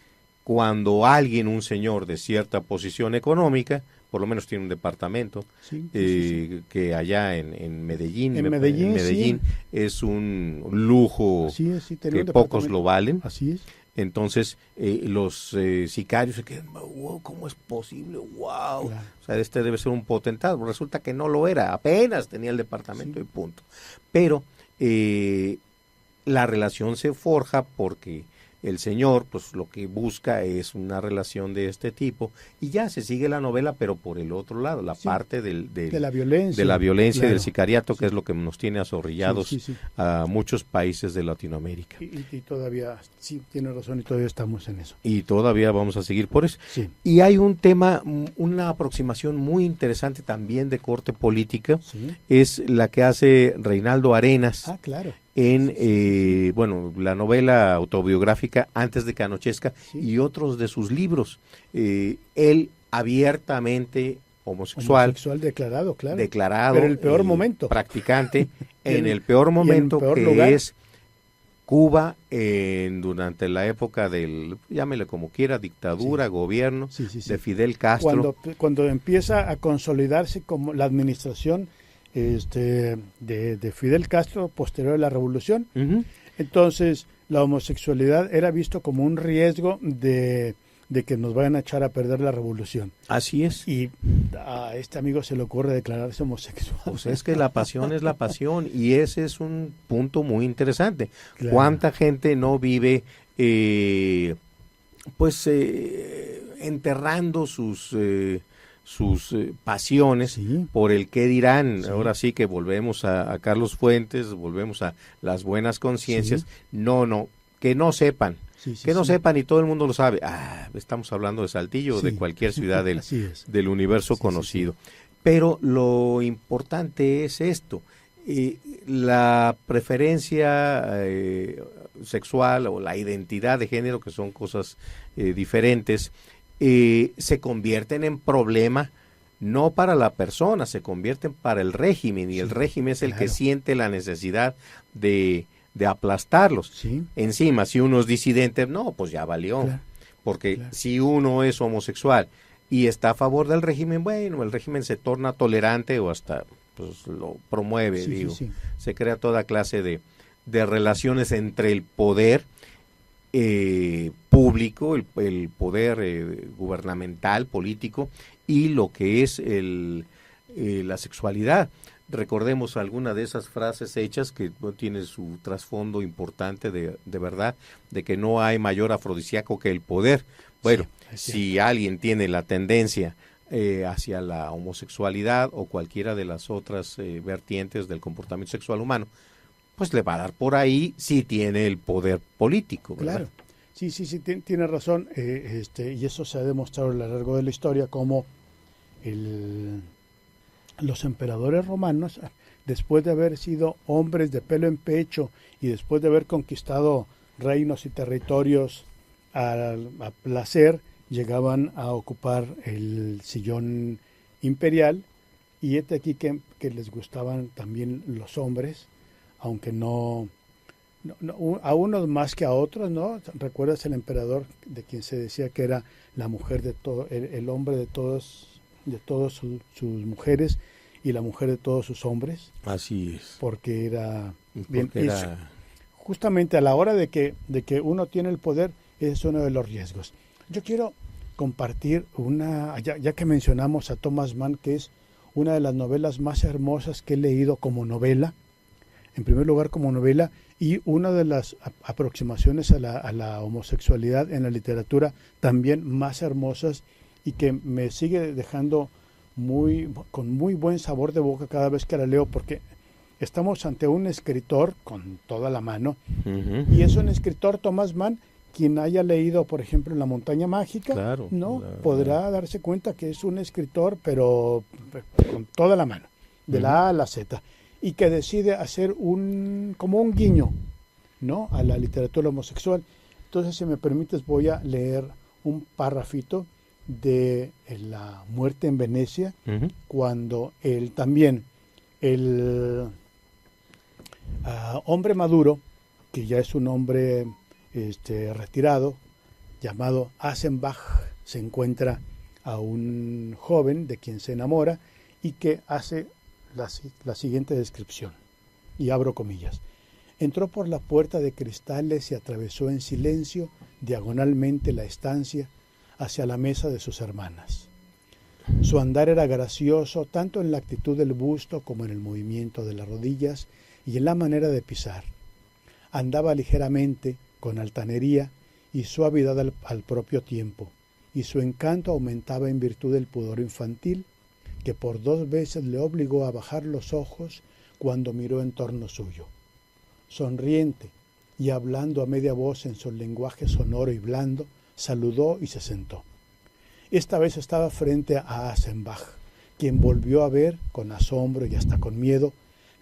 cuando alguien, un señor de cierta posición económica, por lo menos tiene un departamento, Sí, que allá en Medellín, En Medellín, sí. es un lujo Así es, sí, tenía que un pocos departamento. lo valen. Así es. Entonces, los sicarios se quedan, wow, ¿cómo es posible? Wow. Claro. O sea, este debe ser un potentado. Resulta que no lo era, apenas tenía el departamento y punto. Pero la relación se forja porque el señor, pues lo que busca es una relación de este tipo y ya se sigue la novela, pero por el otro lado, la Sí, parte de la violencia. de la violencia y Claro. del sicariato, que es lo que nos tiene azorrillados Sí, sí, sí. a muchos países de Latinoamérica. Y todavía, sí, tiene razón, y todavía estamos en eso. Y todavía vamos a seguir por eso. Sí. Y hay un tema, una aproximación muy interesante también de corte política, Sí. es la que hace Reinaldo Arenas Ah, claro. en, bueno, la novela autobiográfica Antes de que anochezca y otros de sus libros. Él abiertamente homosexual, Declarado, claro. declarado, Pero en el peor momento. practicante, Y en el peor y en momento peor que lugar. es Cuba durante la época del, llámele como quiera, dictadura, gobierno Sí, sí, sí. de Fidel Castro. Cuando empieza a consolidarse como la administración de Fidel Castro posterior a la revolución, Ujú. entonces la homosexualidad era visto como un riesgo de que nos vayan a echar a perder la revolución. Así es. Y a este amigo se le ocurre declararse homosexual. Pues es que la pasión es la pasión y ese es un punto muy interesante. Claro. ¿Cuánta gente no vive enterrando sus pasiones por el qué dirán. Ahora sí que volvemos a Carlos Fuentes, volvemos a las buenas conciencias. No, que no sepan. Sepan y todo el mundo lo sabe. Estamos hablando de Saltillo o de cualquier ciudad del universo conocido. Pero lo importante es esto. La preferencia sexual o la identidad de género, que son cosas diferentes, se convierten en problema no para la persona, se convierten para el régimen, y el régimen es el que siente la necesidad de aplastarlos. Encima, si uno es disidente, no, pues ya valió, porque si uno es homosexual y está a favor del régimen, bueno, el régimen se torna tolerante o hasta pues lo promueve, se crea toda clase de relaciones entre el poder público, el poder gubernamental, político, y lo que es la sexualidad. Recordemos alguna de esas frases hechas que tiene su trasfondo importante de verdad, de que no hay mayor afrodisíaco que el poder. Bueno, si alguien tiene la tendencia hacia la homosexualidad o cualquiera de las otras vertientes del comportamiento sexual humano, pues le va a dar por ahí si tiene el poder político, ¿verdad? Claro, sí, tiene razón, y eso se ha demostrado a lo largo de la historia, como los emperadores romanos, después de haber sido hombres de pelo en pecho y después de haber conquistado reinos y territorios a placer, llegaban a ocupar el sillón imperial, y aquí que les gustaban también los hombres, aunque no a unos más que a otros, ¿no? ¿Recuerdas el emperador de quien se decía que era la mujer de todo, el hombre de todas sus mujeres y la mujer de todos sus hombres? Así es. Porque era justamente a la hora de que uno tiene el poder, es uno de los riesgos. Yo quiero compartir ya que mencionamos a Thomas Mann, que es una de las novelas más hermosas que he leído como novela, en primer lugar como novela, y una de las aproximaciones a la homosexualidad en la literatura también más hermosas, y que me sigue dejando con muy buen sabor de boca cada vez que la leo, porque estamos ante un escritor con toda la mano, y es un escritor, Thomas Mann, quien haya leído, por ejemplo, La montaña mágica, podrá darse cuenta que es un escritor, pero con toda la mano, de la A a la Z, y que decide hacer como un guiño, ¿no?, a la literatura homosexual. Entonces, si me permites, voy a leer un párrafito de La muerte en Venecia, cuando el hombre maduro, que ya es un hombre retirado, llamado Asenbach, se encuentra a un joven de quien se enamora y que hace la siguiente descripción, y abro comillas: entró por la puerta de cristales y atravesó en silencio diagonalmente la estancia hacia la mesa de sus hermanas. Su andar era gracioso tanto en la actitud del busto como en el movimiento de las rodillas y en la manera de pisar. Andaba ligeramente, con altanería y suavidad al propio tiempo, y su encanto aumentaba en virtud del pudor infantil, que por 2 veces le obligó a bajar los ojos cuando miró en torno suyo. Sonriente y hablando a media voz en su lenguaje sonoro y blando, saludó y se sentó. Esta vez estaba frente a Asenbach, quien volvió a ver, con asombro y hasta con miedo,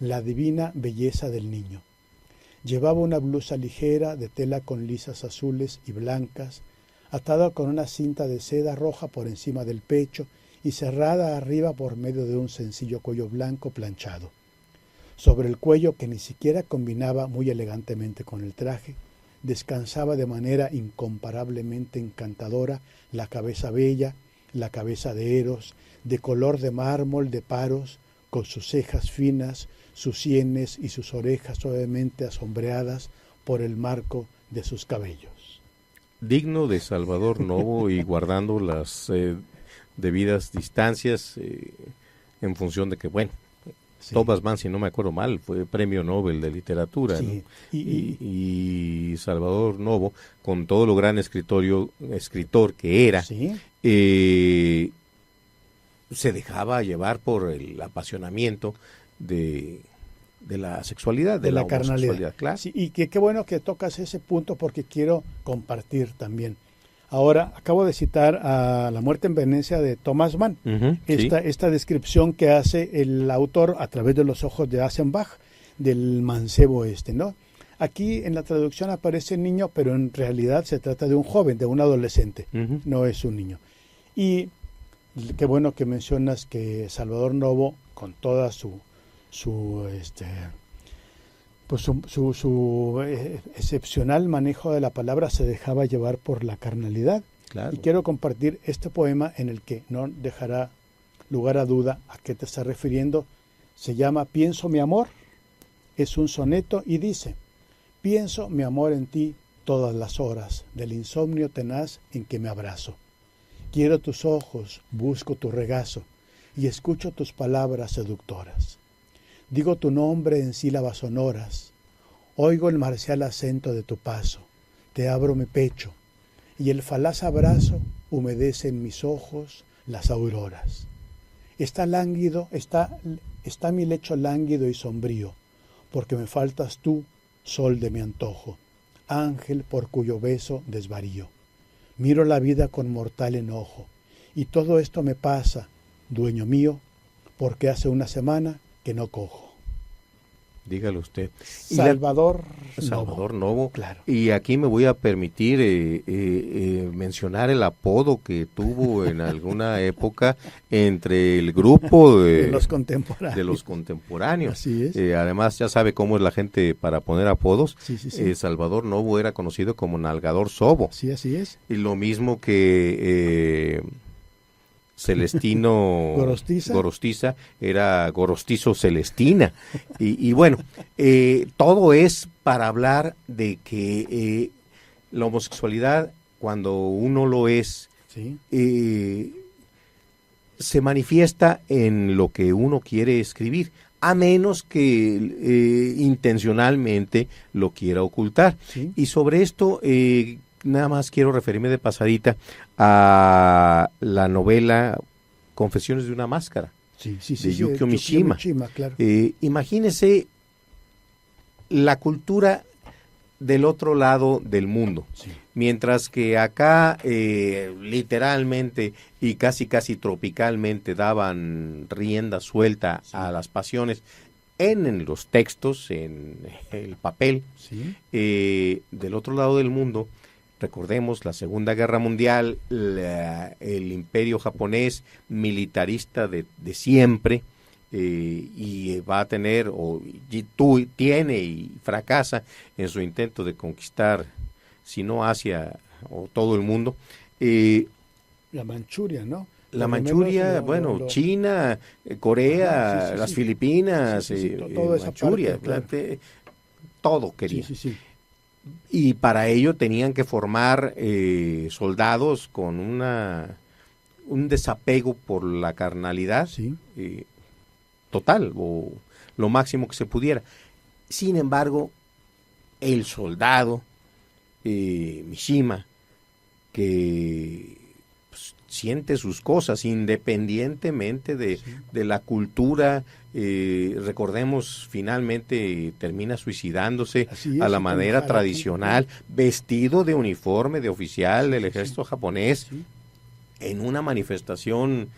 la divina belleza del niño. Llevaba una blusa ligera de tela con lisas azules y blancas, atada con una cinta de seda roja por encima del pecho y cerrada arriba por medio de un sencillo cuello blanco planchado. Sobre el cuello, que ni siquiera combinaba muy elegantemente con el traje, descansaba de manera incomparablemente encantadora la cabeza bella, la cabeza de Eros, de color de mármol de Paros, con sus cejas finas, sus sienes y sus orejas suavemente asombreadas por el marco de sus cabellos. Digno de Salvador Novo y guardando las debidas distancias en función de que, bueno, Thomas Mann, si no me acuerdo mal, fue premio Nobel de literatura, Sí. ¿no? Y Salvador Novo, con todo lo gran escritor que era, se dejaba llevar por el apasionamiento de la sexualidad, de la carnalidad. Claro. Sí, y qué bueno que tocas ese punto porque quiero compartir también. Ahora, acabo de citar a La muerte en Venecia de Thomas Mann, esta descripción que hace el autor a través de los ojos de Aschenbach, del mancebo ¿no? Aquí en la traducción aparece niño, pero en realidad se trata de un joven, de un adolescente, no es un niño. Y qué bueno que mencionas que Salvador Novo, con toda su excepcional manejo de la palabra, se dejaba llevar por la carnalidad. Claro. Y quiero compartir este poema en el que no dejará lugar a duda a qué te está refiriendo. Se llama Pienso mi amor, es un soneto y dice: pienso mi amor en ti todas las horas del insomnio tenaz en que me abrazo. Quiero tus ojos, busco tu regazo y escucho tus palabras seductoras. Digo tu nombre en sílabas sonoras, oigo el marcial acento de tu paso, te abro mi pecho, y el falaz abrazo humedece en mis ojos las auroras. Está mi lecho lánguido y sombrío, porque me faltas tú, sol de mi antojo, ángel por cuyo beso desvarío. Miro la vida con mortal enojo, y todo esto me pasa, dueño mío, porque hace una semana que no cojo. Dígalo usted. Salvador Novo. Claro. Y aquí me voy a permitir mencionar el apodo que tuvo en alguna época entre el grupo de los contemporáneos. Así es. Además, ya sabe cómo es la gente para poner apodos. Sí. Salvador Novo era conocido como Nalgador Sobo. Sí, así es. Y lo mismo que Celestino Gorostiza era Gorostizo Celestina. Y bueno, todo es para hablar de que la homosexualidad, cuando uno lo es, se manifiesta en lo que uno quiere escribir, a menos que intencionalmente lo quiera ocultar. Sí. Y sobre esto nada más quiero referirme de pasadita a la novela Confesiones de una máscara, de Yukio Mishima. Claro. Imagínese la cultura del otro lado del mundo. Sí. Mientras que acá literalmente y casi tropicalmente daban rienda suelta a las pasiones en los textos, en el papel, del otro lado del mundo. Recordemos la Segunda Guerra Mundial, el imperio japonés militarista de siempre, y va a tener, tiene y fracasa en su intento de conquistar, si no Asia o todo el mundo. La Manchuria, ¿no? La Manchuria, China, Corea, las Filipinas, toda esa Manchuria, parte, todo quería. Sí. Y para ello tenían que formar soldados con un desapego por la carnalidad total, o lo máximo que se pudiera. Sin embargo, el soldado Mishima, que siente sus cosas independientemente de la cultura, recordemos, finalmente termina suicidándose a la manera tradicional, vestido de uniforme de oficial del ejército japonés, en una manifestación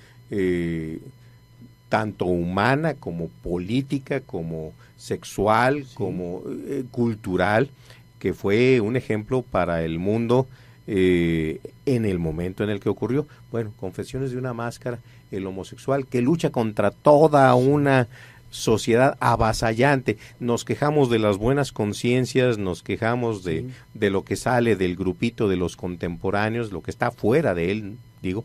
tanto humana como política, como sexual, como cultural, que fue un ejemplo para el mundo en el momento en el que ocurrió. Bueno, Confesiones de una máscara, el homosexual que lucha contra toda una sociedad avasallante. Nos quejamos de las buenas conciencias, nos quejamos de lo que sale del grupito de los contemporáneos, lo que está fuera de él, digo.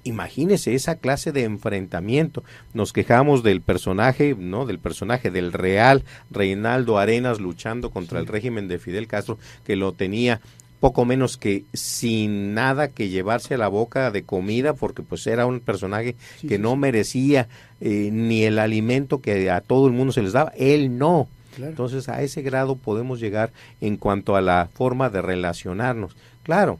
Imagínese esa clase de enfrentamiento. Nos quejamos del personaje, ¿no? Del personaje del real Reinaldo Arenas luchando contra el régimen de Fidel Castro, que lo tenía poco menos que sin nada que llevarse a la boca de comida, porque pues era un personaje que no merecía ni el alimento que a todo el mundo se les daba, él no. Claro. Entonces a ese grado podemos llegar en cuanto a la forma de relacionarnos. Claro,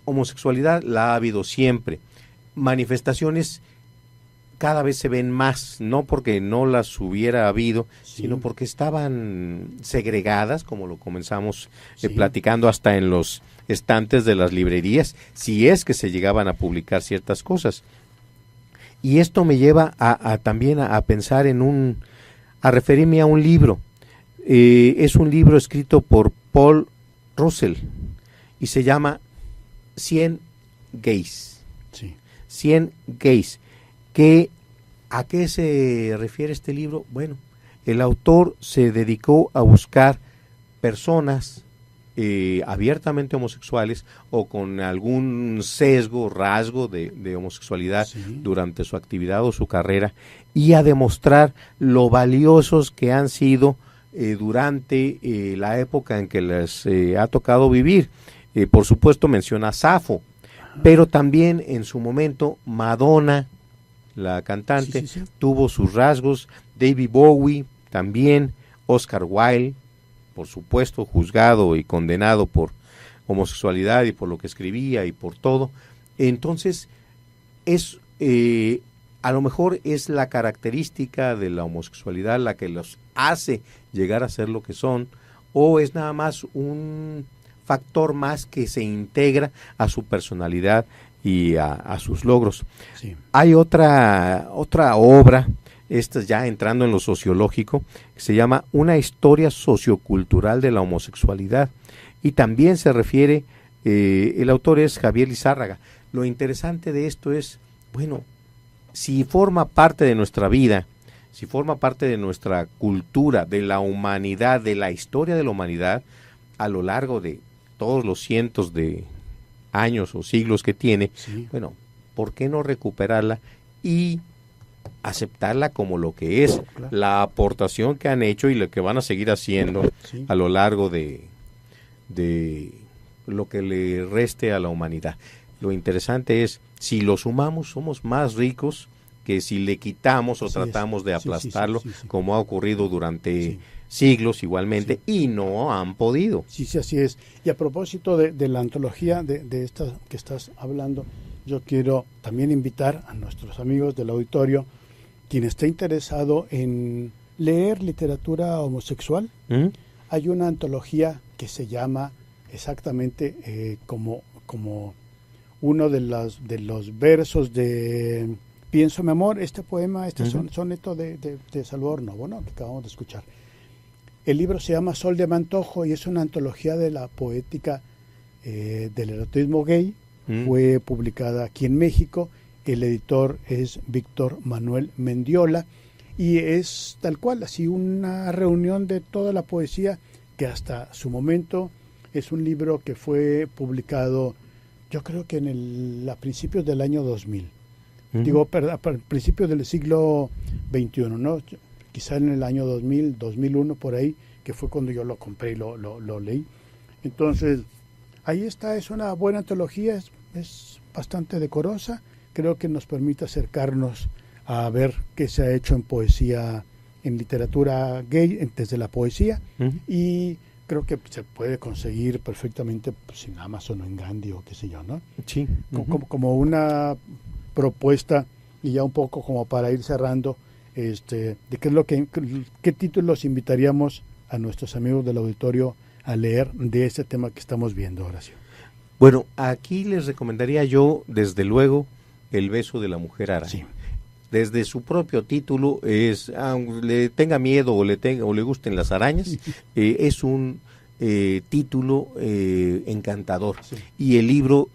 homosexualidad la ha habido siempre, manifestaciones cada vez se ven más, no porque no las hubiera habido, sino porque estaban segregadas, como lo comenzamos platicando, hasta en los estantes de las librerías, si es que se llegaban a publicar ciertas cosas. Y esto me lleva también a pensar a referirme a un libro. Es un libro escrito por Paul Russell y se llama 100 gays. 100 gays. ¿A qué se refiere este libro? Bueno, el autor se dedicó a buscar personas abiertamente homosexuales o con algún sesgo, rasgo de homosexualidad durante su actividad o su carrera, y a demostrar lo valiosos que han sido durante la época en que les ha tocado vivir. Por supuesto menciona a Safo, pero también en su momento Madonna, la cantante, tuvo sus rasgos, David Bowie también, Oscar Wilde, por supuesto juzgado y condenado por homosexualidad y por lo que escribía y por todo. Entonces es a lo mejor es la característica de la homosexualidad la que los hace llegar a ser lo que son, o es nada más un factor más que se integra a su personalidad y a sus logros. Hay otra obra, esta ya entrando en lo sociológico, que se llama Una historia sociocultural de la homosexualidad, y también se refiere, el autor es Javier Lizárraga. Lo interesante de esto es, bueno, si forma parte de nuestra vida, si forma parte de nuestra cultura, de la humanidad, de la historia de la humanidad, a lo largo de todos los cientos de años o siglos que tiene, bueno, ¿por qué no recuperarla y aceptarla como lo que es, la aportación que han hecho y lo que van a seguir haciendo a lo largo de lo que le reste a la humanidad? Lo interesante es, si lo sumamos, somos más ricos que si le quitamos o tratamos de aplastarlo, como ha ocurrido durante siglos igualmente, y no han podido. Sí, así es. Y a propósito de la antología de esta que estás hablando, yo quiero también invitar a nuestros amigos del auditorio, quien esté interesado en leer literatura homosexual. Hay una antología que se llama exactamente como uno de los versos de Pienso mi amor, este poema, soneto de Salvador Novo, ¿no?, que acabamos de escuchar. El libro se llama Sol de Mantojo y es una antología de la poética del erotismo gay. Fue publicada aquí en México. El editor es Víctor Manuel Mendiola y es tal cual, así una reunión de toda la poesía que hasta su momento es un libro que fue publicado, yo creo que a principios del año 2000. Digo, a principios del siglo XXI, ¿no? Quizá en el año 2000, 2001, por ahí, que fue cuando yo lo compré y lo leí. Entonces, ahí está, es una buena antología, es bastante decorosa, creo que nos permite acercarnos a ver qué se ha hecho en poesía, en literatura gay, desde la poesía, y creo que se puede conseguir perfectamente pues, en Amazon o en Gandhi o qué sé yo, ¿no? Sí. Como una propuesta, y ya un poco como para ir cerrando, de qué títulos invitaríamos a nuestros amigos del auditorio a leer de este tema que estamos viendo, Horacio. Bueno, aquí les recomendaría yo, desde luego, El beso de la mujer araña. Sí. Desde su propio título, aunque le tenga miedo o le gusten las arañas, es un título encantador. Sí. Y el libro,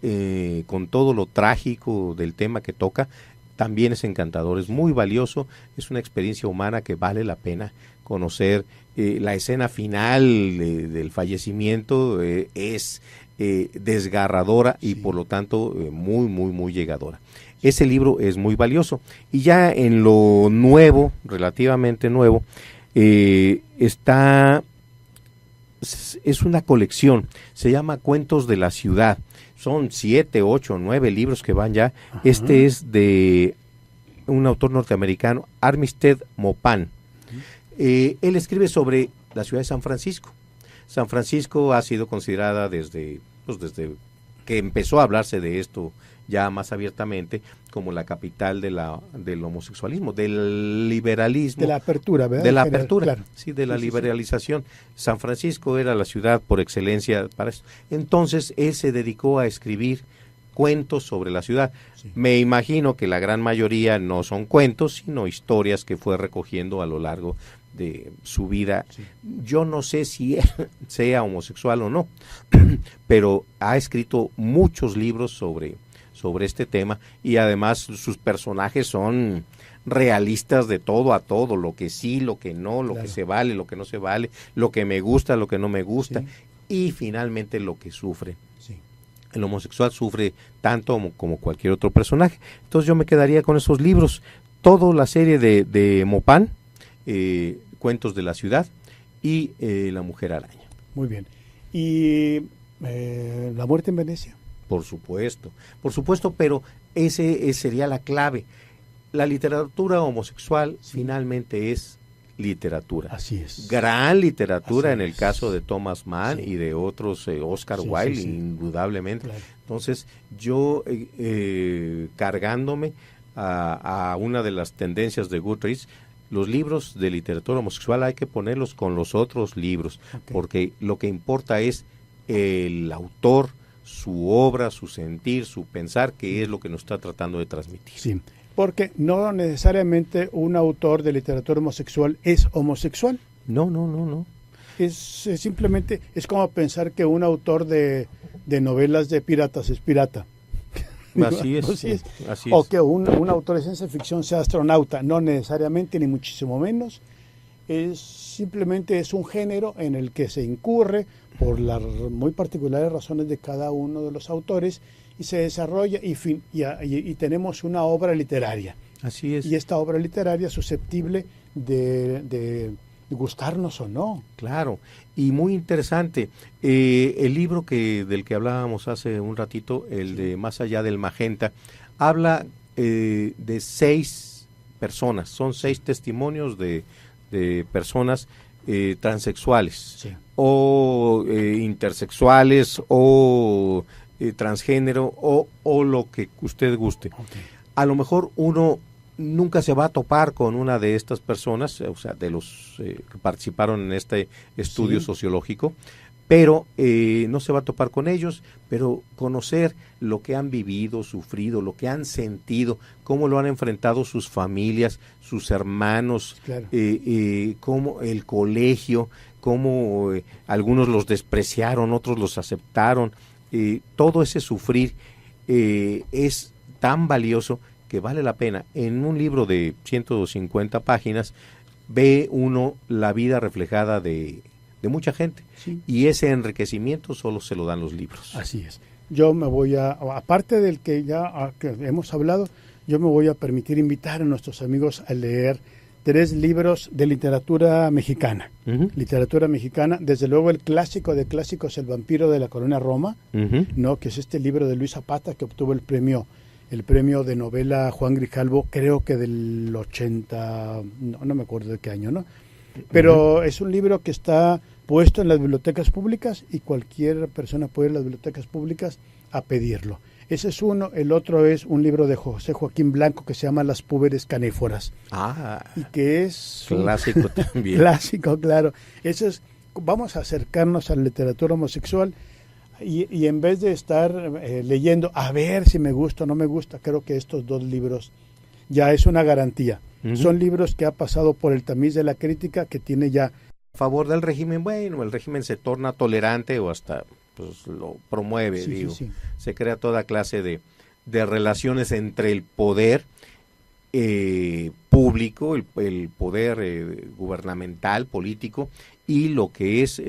con todo lo trágico del tema que toca, también es encantador, es muy valioso, es una experiencia humana que vale la pena conocer. La escena final del fallecimiento es desgarradora y por lo tanto muy, muy, muy llegadora. Ese libro es muy valioso. Y ya en lo nuevo, relativamente nuevo, está es una colección, se llama Cuentos de la Ciudad. Son 7, 8, 9 libros que van ya. Ajá. Este es de un autor norteamericano, Armistead Maupin. Él escribe sobre la ciudad de San Francisco. San Francisco ha sido considerada desde que empezó a hablarse de esto ya más abiertamente como la capital del homosexualismo, del liberalismo. De la apertura, ¿verdad? De la apertura, claro. Sí, de la liberalización. San Francisco era la ciudad por excelencia para eso. Entonces, él se dedicó a escribir cuentos sobre la ciudad. Sí. Me imagino que la gran mayoría no son cuentos, sino historias que fue recogiendo a lo largo de su vida. Sí. Yo no sé si sea homosexual o no, pero ha escrito muchos libros sobre este tema, y además sus personajes son realistas de todo a todo, lo que sí, lo que no, lo que se vale, lo que no se vale, lo que me gusta, lo que no me gusta, sí. Y finalmente lo que sufre. Sí. El homosexual sufre tanto como cualquier otro personaje. Entonces yo me quedaría con esos libros, toda la serie de Maupin, Cuentos de la Ciudad y La Mujer Araña. Muy bien. ¿Y La Muerte en Venecia? Por supuesto, pero ese sería la clave. La literatura homosexual finalmente es literatura. Así es. Gran literatura en el caso de Thomas Mann y de otros, Oscar Wilde, indudablemente. Claro. Entonces, yo cargándome a una de las tendencias de Goodreads, los libros de literatura homosexual hay que ponerlos con los otros libros, porque lo que importa es el autor, su obra, su sentir, su pensar, que es lo que nos está tratando de transmitir. Sí, porque no necesariamente un autor de literatura homosexual es homosexual. No. Es simplemente, es como pensar que un autor de novelas de piratas es pirata. Así es. Así o es. que un autor de ciencia ficción sea astronauta, no necesariamente, ni muchísimo menos. Simplemente es un género en el que se incurre por las muy particulares razones de cada uno de los autores y se desarrolla y tenemos una obra literaria. Así es. Y esta obra literaria es susceptible de gustarnos o no. Claro, y muy interesante. El libro del que hablábamos hace un ratito, el de Más allá del magenta, habla de 6 personas, son 6 testimonios de personas transexuales, o intersexuales, o transgénero, o lo que usted guste. A lo mejor uno nunca se va a topar con una de estas personas, o sea, de los que participaron en este estudio sociológico, pero no se va a topar con ellos, pero conocer lo que han vivido, sufrido, lo que han sentido, cómo lo han enfrentado sus familias, sus hermanos, cómo el colegio, cómo algunos los despreciaron, otros los aceptaron, todo ese sufrir es tan valioso que vale la pena. En un libro de 150 páginas ve uno la vida reflejada de mucha gente, y ese enriquecimiento solo se lo dan los libros. Así es. Yo me voy aparte del que que hemos hablado, yo me voy a permitir invitar a nuestros amigos a leer 3 libros de literatura mexicana. Literatura mexicana, desde luego el clásico de clásicos, El vampiro de la colonia Roma, ¿no? Que es este libro de Luis Zapata que obtuvo el premio de novela Juan Grijalvo, creo que del 80, no me acuerdo de qué año, ¿no? Pero es un libro que está puesto en las bibliotecas públicas y cualquier persona puede ir a las bibliotecas públicas a pedirlo. Ese es uno. El otro es un libro de José Joaquín Blanco que se llama Las púberes canéforas. Y que es clásico también. Clásico, claro. Eso es, vamos a acercarnos a la literatura homosexual y en vez de estar leyendo a ver si me gusta o no me gusta, creo que estos 2 libros ya es una garantía. Son libros que ha pasado por el tamiz de la crítica, que tiene ya a favor del régimen. Bueno, el régimen se torna tolerante o hasta pues lo promueve, se crea toda clase de relaciones entre el poder público, el poder gubernamental, político, y lo que es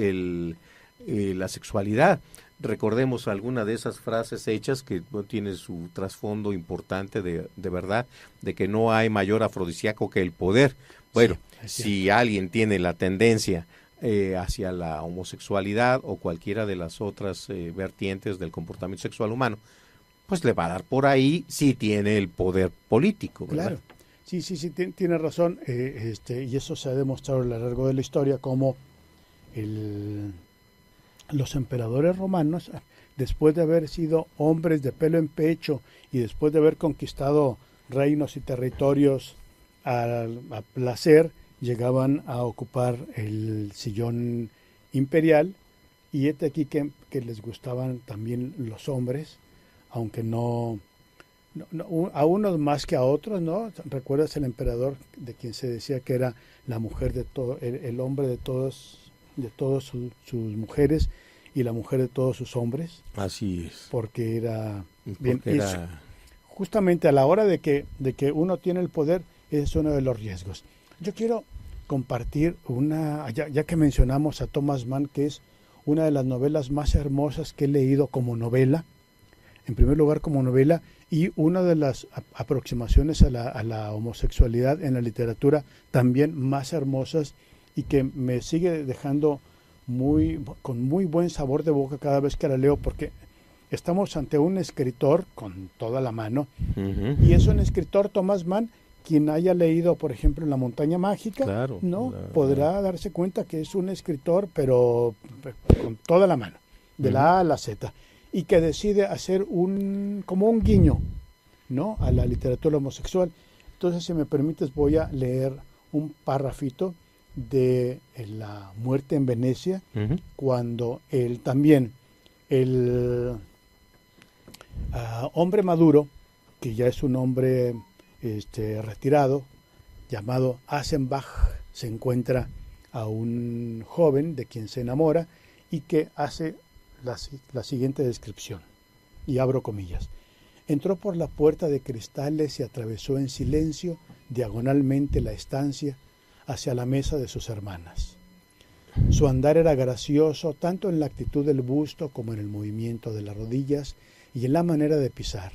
la sexualidad. Recordemos alguna de esas frases hechas que tiene su trasfondo importante de verdad, de que no hay mayor afrodisíaco que el poder. Bueno, si alguien tiene la tendencia hacia la homosexualidad o cualquiera de las otras vertientes del comportamiento sexual humano, pues le va a dar por ahí si tiene el poder político, ¿verdad? Claro, sí, tiene razón, y eso se ha demostrado a lo largo de la historia como los emperadores romanos, después de haber sido hombres de pelo en pecho y después de haber conquistado reinos y territorios a placer, llegaban a ocupar el sillón imperial, y este aquí que les gustaban también los hombres, aunque no a unos más que a otros, ¿no? ¿Recuerdas el emperador de quien se decía que era la mujer de todo, el hombre de todas sus mujeres y la mujer de todos sus hombres? Así es. Porque justamente a la hora de que uno tiene el poder, ese es uno de los riesgos. Yo quiero compartir ya que mencionamos a Thomas Mann, que es una de las novelas más hermosas que he leído como novela, en primer lugar como novela, y una de las aproximaciones a la homosexualidad en la literatura también más hermosas, y que me sigue dejando con muy buen sabor de boca cada vez que la leo, porque estamos ante un escritor con toda la mano, y es un escritor, Thomas Mann, quien haya leído, por ejemplo, La montaña mágica, podrá darse cuenta que es un escritor, pero con toda la mano, de la A a la Z, y que decide hacer como un guiño, ¿no?, a la literatura homosexual. Entonces, si me permites, voy a leer un párrafito de La muerte en Venecia, cuando el hombre maduro, que ya es un hombre retirado, llamado Aschenbach, se encuentra a un joven de quien se enamora y que hace la siguiente descripción, y abro comillas: entró por la puerta de cristales y atravesó en silencio diagonalmente la estancia hacia la mesa de sus hermanas. Su andar era gracioso tanto en la actitud del busto como en el movimiento de las rodillas y en la manera de pisar.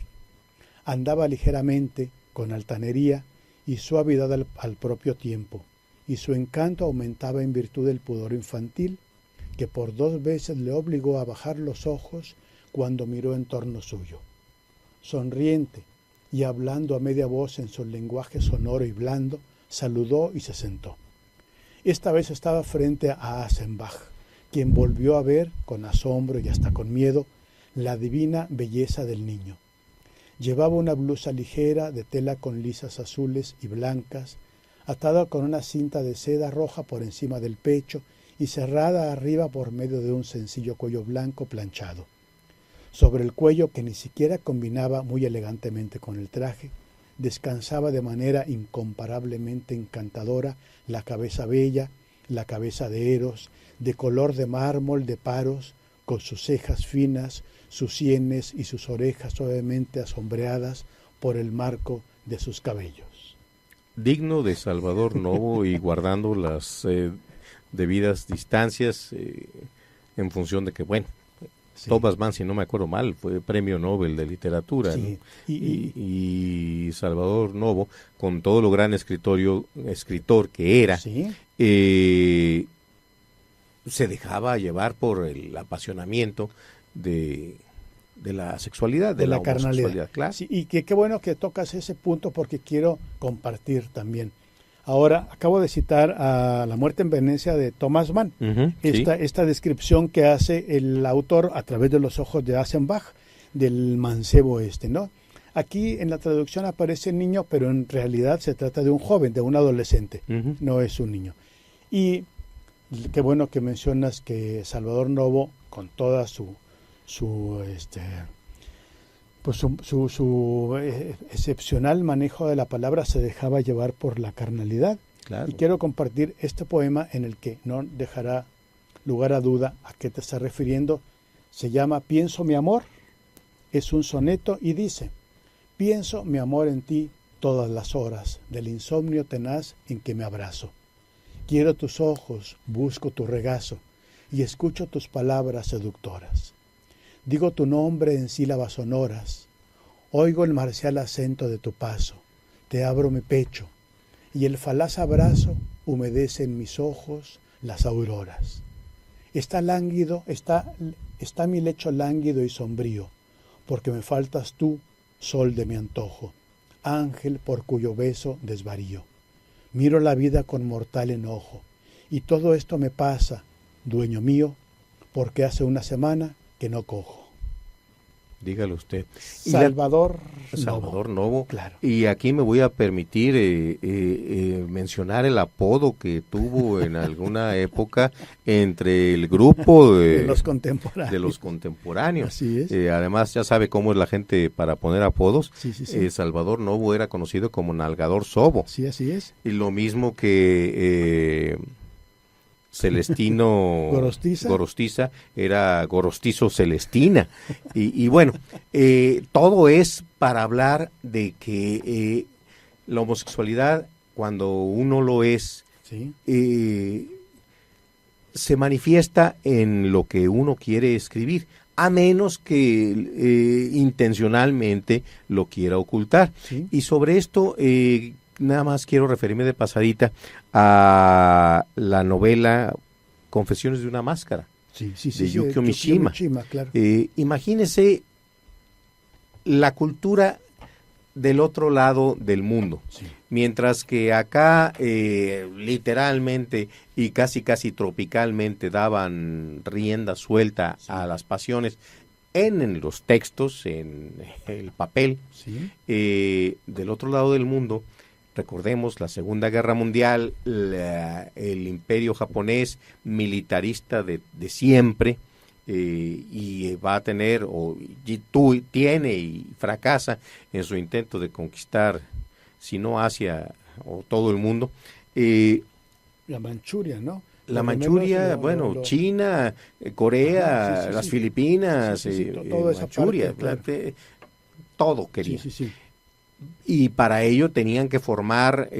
Andaba ligeramente, con altanería y suavidad al propio tiempo, y su encanto aumentaba en virtud del pudor infantil, que por 2 veces le obligó a bajar los ojos cuando miró en torno suyo. Sonriente y hablando a media voz en su lenguaje sonoro y blando, saludó y se sentó. Esta vez estaba frente a Aschenbach, quien volvió a ver, con asombro y hasta con miedo, la divina belleza del niño. Llevaba una blusa ligera de tela con lisas azules y blancas, atada con una cinta de seda roja por encima del pecho y cerrada arriba por medio de un sencillo cuello blanco planchado. Sobre el cuello, que ni siquiera combinaba muy elegantemente con el traje, descansaba de manera incomparablemente encantadora la cabeza bella, la cabeza de Eros, de color de mármol de Paros, con sus cejas finas, sus sienes y sus orejas suavemente asombreadas por el marco de sus cabellos. Digno de Salvador Novo y guardando las debidas distancias en función de que, bueno, sí. Thomas Mann, si no me acuerdo mal, fue premio Nobel de literatura, sí. ¿No? Y Salvador Novo, con todo lo gran escritor que era, ¿sí? Se dejaba llevar por el apasionamiento de la sexualidad, de la carnalidad, claro. Sí, y qué bueno que tocas ese punto, porque quiero compartir también. Ahora, acabo de citar a La muerte en Venecia de Thomas Mann, esta descripción que hace el autor a través de los ojos de Aschenbach, del mancebo ¿no? Aquí en la traducción aparece niño, pero en realidad se trata de un joven, de un adolescente, no es un niño. Y qué bueno que mencionas que Salvador Novo, con toda su excepcional manejo de la palabra, se dejaba llevar por la carnalidad. Claro. Y quiero compartir este poema en el que no dejará lugar a duda a qué te está refiriendo. Se llama Pienso mi amor, es un soneto y dice: pienso mi amor en ti todas las horas del insomnio tenaz en que me abrazo. Quiero tus ojos, busco tu regazo y escucho tus palabras seductoras. Digo tu nombre en sílabas sonoras, oigo el marcial acento de tu paso, te abro mi pecho, y el falaz abrazo humedece en mis ojos las auroras. Está lánguido, está mi lecho lánguido y sombrío, porque me faltas tú, sol de mi antojo, ángel por cuyo beso desvarío. Miro la vida con mortal enojo, y todo esto me pasa, dueño mío, porque hace una semana que no cojo. Dígalo usted. Salvador Novo. Claro. Y aquí me voy a permitir mencionar el apodo que tuvo en alguna época entre el grupo de los contemporáneos. Así es. Además, ya sabe cómo es la gente para poner apodos. Sí. Salvador Novo era conocido como Nalgador Sobo. Sí, así es. Y lo mismo que Celestino Gorostiza era Gorostizo Celestina. Y bueno, todo es para hablar de que la homosexualidad, cuando uno lo es, se manifiesta en lo que uno quiere escribir, a menos que intencionalmente lo quiera ocultar. Sí. Y sobre esto nada más quiero referirme de pasadita a la novela Confesiones de una máscara, de Yukio Mishima. Claro. Imagínese la cultura del otro lado del mundo. Sí. Mientras que acá literalmente y casi tropicalmente daban rienda suelta a las pasiones en los textos, en el papel, del otro lado del mundo. Recordemos la Segunda Guerra Mundial, el imperio japonés militarista de siempre, y va a tener, tiene y fracasa en su intento de conquistar, si no Asia o todo el mundo. La Manchuria, ¿no? La Manchuria, China, Corea, las Filipinas, toda esa Manchuria, parte, todo quería. Sí. Y para ello tenían que formar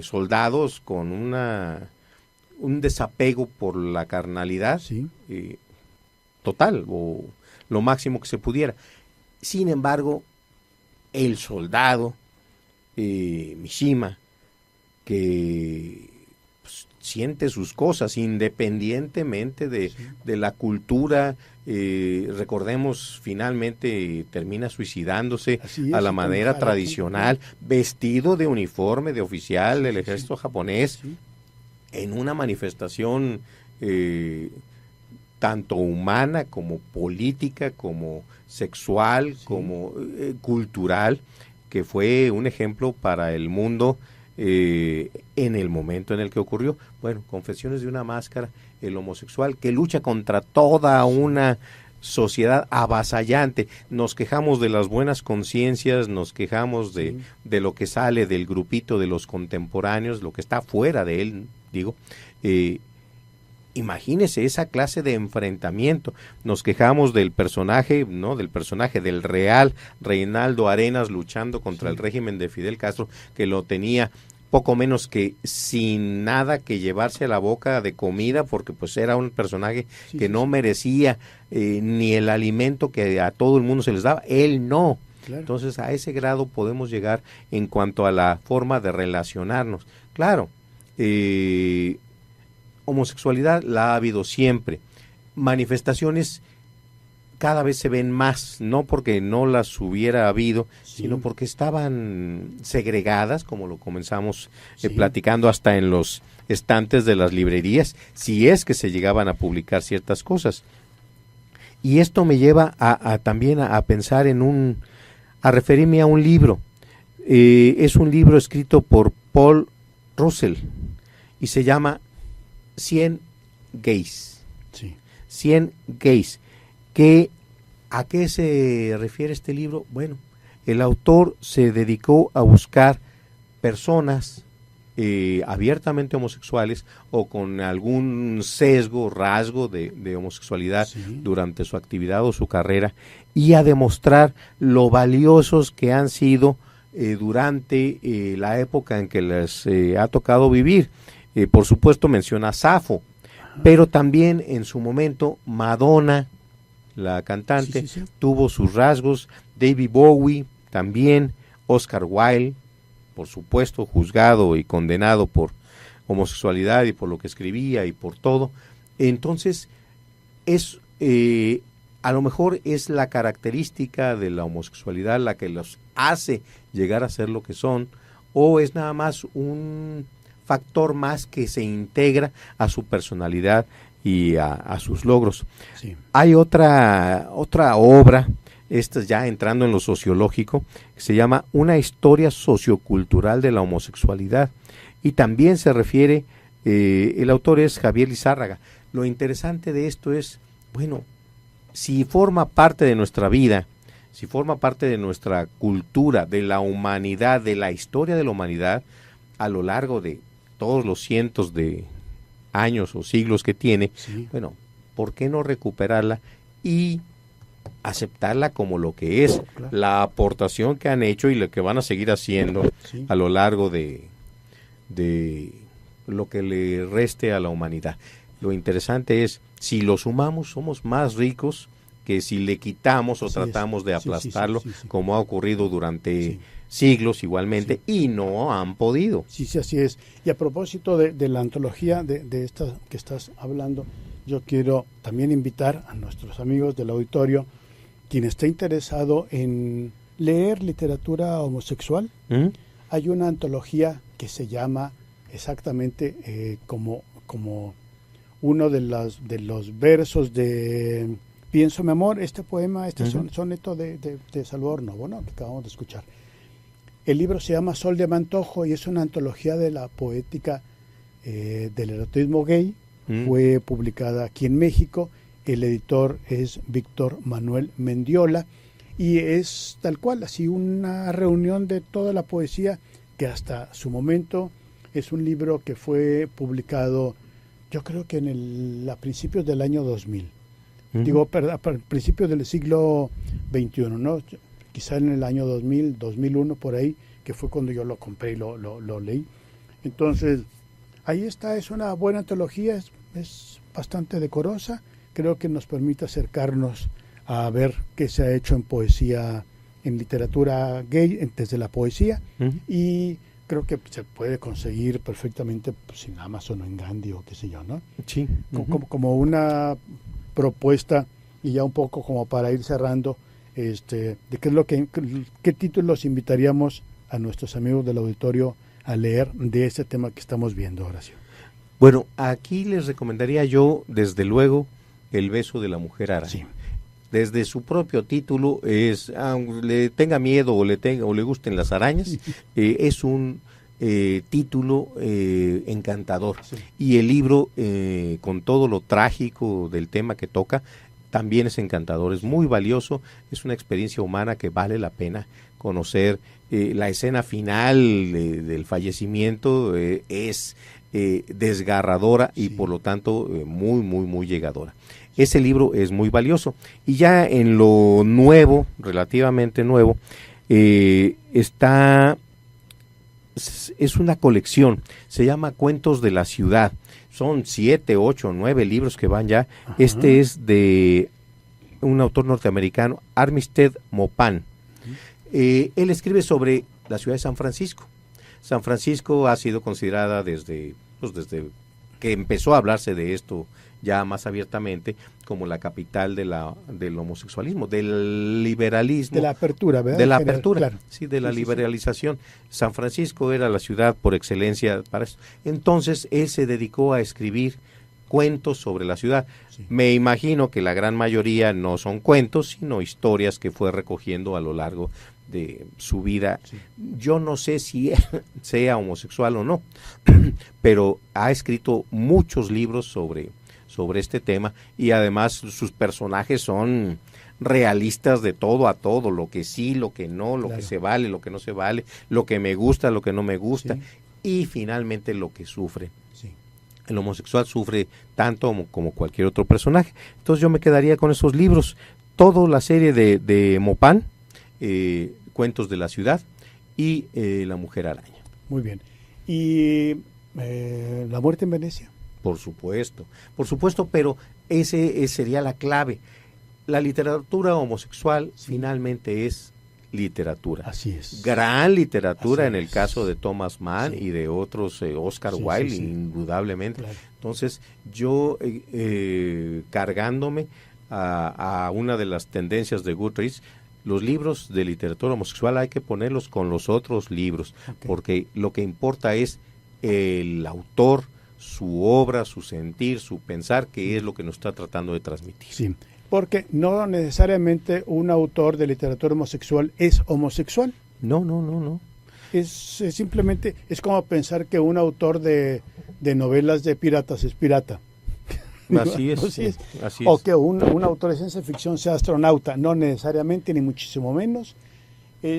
soldados con un desapego por la carnalidad total, o lo máximo que se pudiera. Sin embargo, el soldado Mishima, que siente sus cosas independientemente de la cultura, recordemos, finalmente termina suicidándose a la manera tradicional, vestido de uniforme de oficial del ejército japonés, en una manifestación tanto humana como política, como sexual, como cultural, que fue un ejemplo para el mundo en el momento en el que ocurrió. Bueno, Confesiones de una máscara, el homosexual que lucha contra toda una sociedad avasallante. Nos quejamos de las buenas conciencias, nos quejamos de lo que sale del grupito de los contemporáneos, lo que está fuera de él, digo. Imagínese esa clase de enfrentamiento. Nos quejamos del personaje, ¿no? Del personaje del real Reinaldo Arenas luchando contra el régimen de Fidel Castro, que lo tenía poco menos que sin nada que llevarse a la boca de comida, porque pues era un personaje que no merecía ni el alimento que a todo el mundo se les daba, él no. Claro. Entonces a ese grado podemos llegar en cuanto a la forma de relacionarnos. Claro, homosexualidad la ha habido siempre. Manifestaciones cada vez se ven más, no porque no las hubiera habido, sino porque estaban segregadas, como lo comenzamos platicando, hasta en los estantes de las librerías, si es que se llegaban a publicar ciertas cosas. Y esto me lleva también a pensar a referirme a un libro. Es un libro escrito por Paul Russell y se llama 100 gays. 100 gays. ¿A qué se refiere este libro? Bueno, el autor se dedicó a buscar personas abiertamente homosexuales o con algún sesgo, rasgo de homosexualidad durante su actividad o su carrera, y a demostrar lo valiosos que han sido durante la época en que les ha tocado vivir. Por supuesto menciona a Safo, pero también en su momento Madonna, la cantante, tuvo sus rasgos, David Bowie también, Oscar Wilde, por supuesto, juzgado y condenado por homosexualidad y por lo que escribía y por todo. Entonces, es a lo mejor es la característica de la homosexualidad la que los hace llegar a ser lo que son, o es nada más un factor más que se integra a su personalidad y a sus logros. Sí. Hay otra obra, esta ya entrando en lo sociológico, que se llama Una historia sociocultural de la homosexualidad, y también se refiere, el autor es Javier Lizárraga. Lo interesante de esto es, bueno, si forma parte de nuestra vida, si forma parte de nuestra cultura, de la humanidad, de la historia de la humanidad, a lo largo de todos los cientos de años o siglos que tiene, Sí. bueno, ¿por qué no recuperarla y aceptarla como lo que es, Claro. la aportación que han hecho y lo que van a seguir haciendo Sí. a lo largo de lo que le reste a la humanidad? Lo interesante es, si lo sumamos, somos más ricos que si le quitamos o Así es. tratamos de Sí, sí, sí, aplastarlo, sí, sí. como ha ocurrido durante Sí. siglos igualmente, y no han podido. Sí, sí, así es. Y a propósito de la antología de esta que estás hablando, yo quiero también invitar a nuestros amigos del auditorio, quien esté interesado en leer literatura homosexual. ¿Mm? Hay una antología que se llama exactamente como uno de los versos de Pienso mi amor, este poema, este soneto de Salvador Novo, ¿no?, que acabamos de escuchar. El libro se llama Sol de Mantojo y es una antología de la poética del erotismo gay. Fue publicada aquí en México. El editor es Víctor Manuel Mendiola y es tal cual, así una reunión de toda la poesía que hasta su momento es un libro que fue publicado, yo creo que a principios del año 2000. Digo, a principios del siglo XXI, ¿no? Quizá en el año 2000, 2001, por ahí, que fue cuando yo lo compré y lo leí. Entonces, ahí está, es una buena antología, es bastante decorosa, creo que nos permite acercarnos a ver qué se ha hecho en poesía, en literatura gay, desde la poesía, y creo que se puede conseguir perfectamente pues, en Amazon o en Gandhi o qué sé yo, ¿no? Sí. Como una propuesta, y ya un poco como para ir cerrando, de qué títulos invitaríamos a nuestros amigos del auditorio a leer de este tema que estamos viendo, Horacio. Bueno, aquí les recomendaría yo, desde luego, El beso de la mujer araña. Sí. Desde su propio título, aunque le tenga miedo o le gusten las arañas, es un título encantador. Sí. Y el libro, con todo lo trágico del tema que toca, también es encantador, es muy valioso, es una experiencia humana que vale la pena conocer. La escena final del fallecimiento es desgarradora y por lo tanto muy, muy, muy llegadora. Ese libro es muy valioso. Y ya en lo nuevo, relativamente nuevo, es una colección, se llama Cuentos de la Ciudad. Son 7, 8, 9 libros que van ya. Ajá. Este es de un autor norteamericano, Armistead Maupin. Él escribe sobre la ciudad de San Francisco. San Francisco ha sido considerada desde que empezó a hablarse de esto ya más abiertamente como la capital del homosexualismo, del liberalismo. De la apertura, ¿verdad? De la apertura, claro. Sí, de la liberalización. San Francisco era la ciudad por excelencia para eso. Entonces, él se dedicó a escribir cuentos sobre la ciudad. Sí. Me imagino que la gran mayoría no son cuentos, sino historias que fue recogiendo a lo largo de su vida. Sí. Yo no sé si sea homosexual o no, pero ha escrito muchos libros sobre este tema y además sus personajes son realistas de todo a todo, lo que sí, lo que no, lo que se vale, lo que no se vale, lo que me gusta, lo que no me gusta y finalmente lo que sufre. Sí. El homosexual sufre tanto como cualquier otro personaje. Entonces yo me quedaría con esos libros, toda la serie de Maupin, Cuentos de la Ciudad y La Mujer Araña. Muy bien. ¿Y La Muerte en Venecia? Por supuesto, pero ese sería la clave. La literatura homosexual finalmente es literatura. Así es. Gran literatura Así en el es. caso de Thomas Mann y de otros, Oscar Wilde, indudablemente. Claro. Entonces, yo cargándome a una de las tendencias de Goodreads, los libros de literatura homosexual hay que ponerlos con los otros libros, porque lo que importa es el autor, su obra, su sentir, su pensar, que es lo que nos está tratando de transmitir. Sí, porque no necesariamente un autor de literatura homosexual es homosexual. No. Es simplemente, es como pensar que un autor de novelas de piratas es pirata. Así es, Así es. así O es. que un autor de ciencia ficción sea astronauta, no necesariamente, ni muchísimo menos.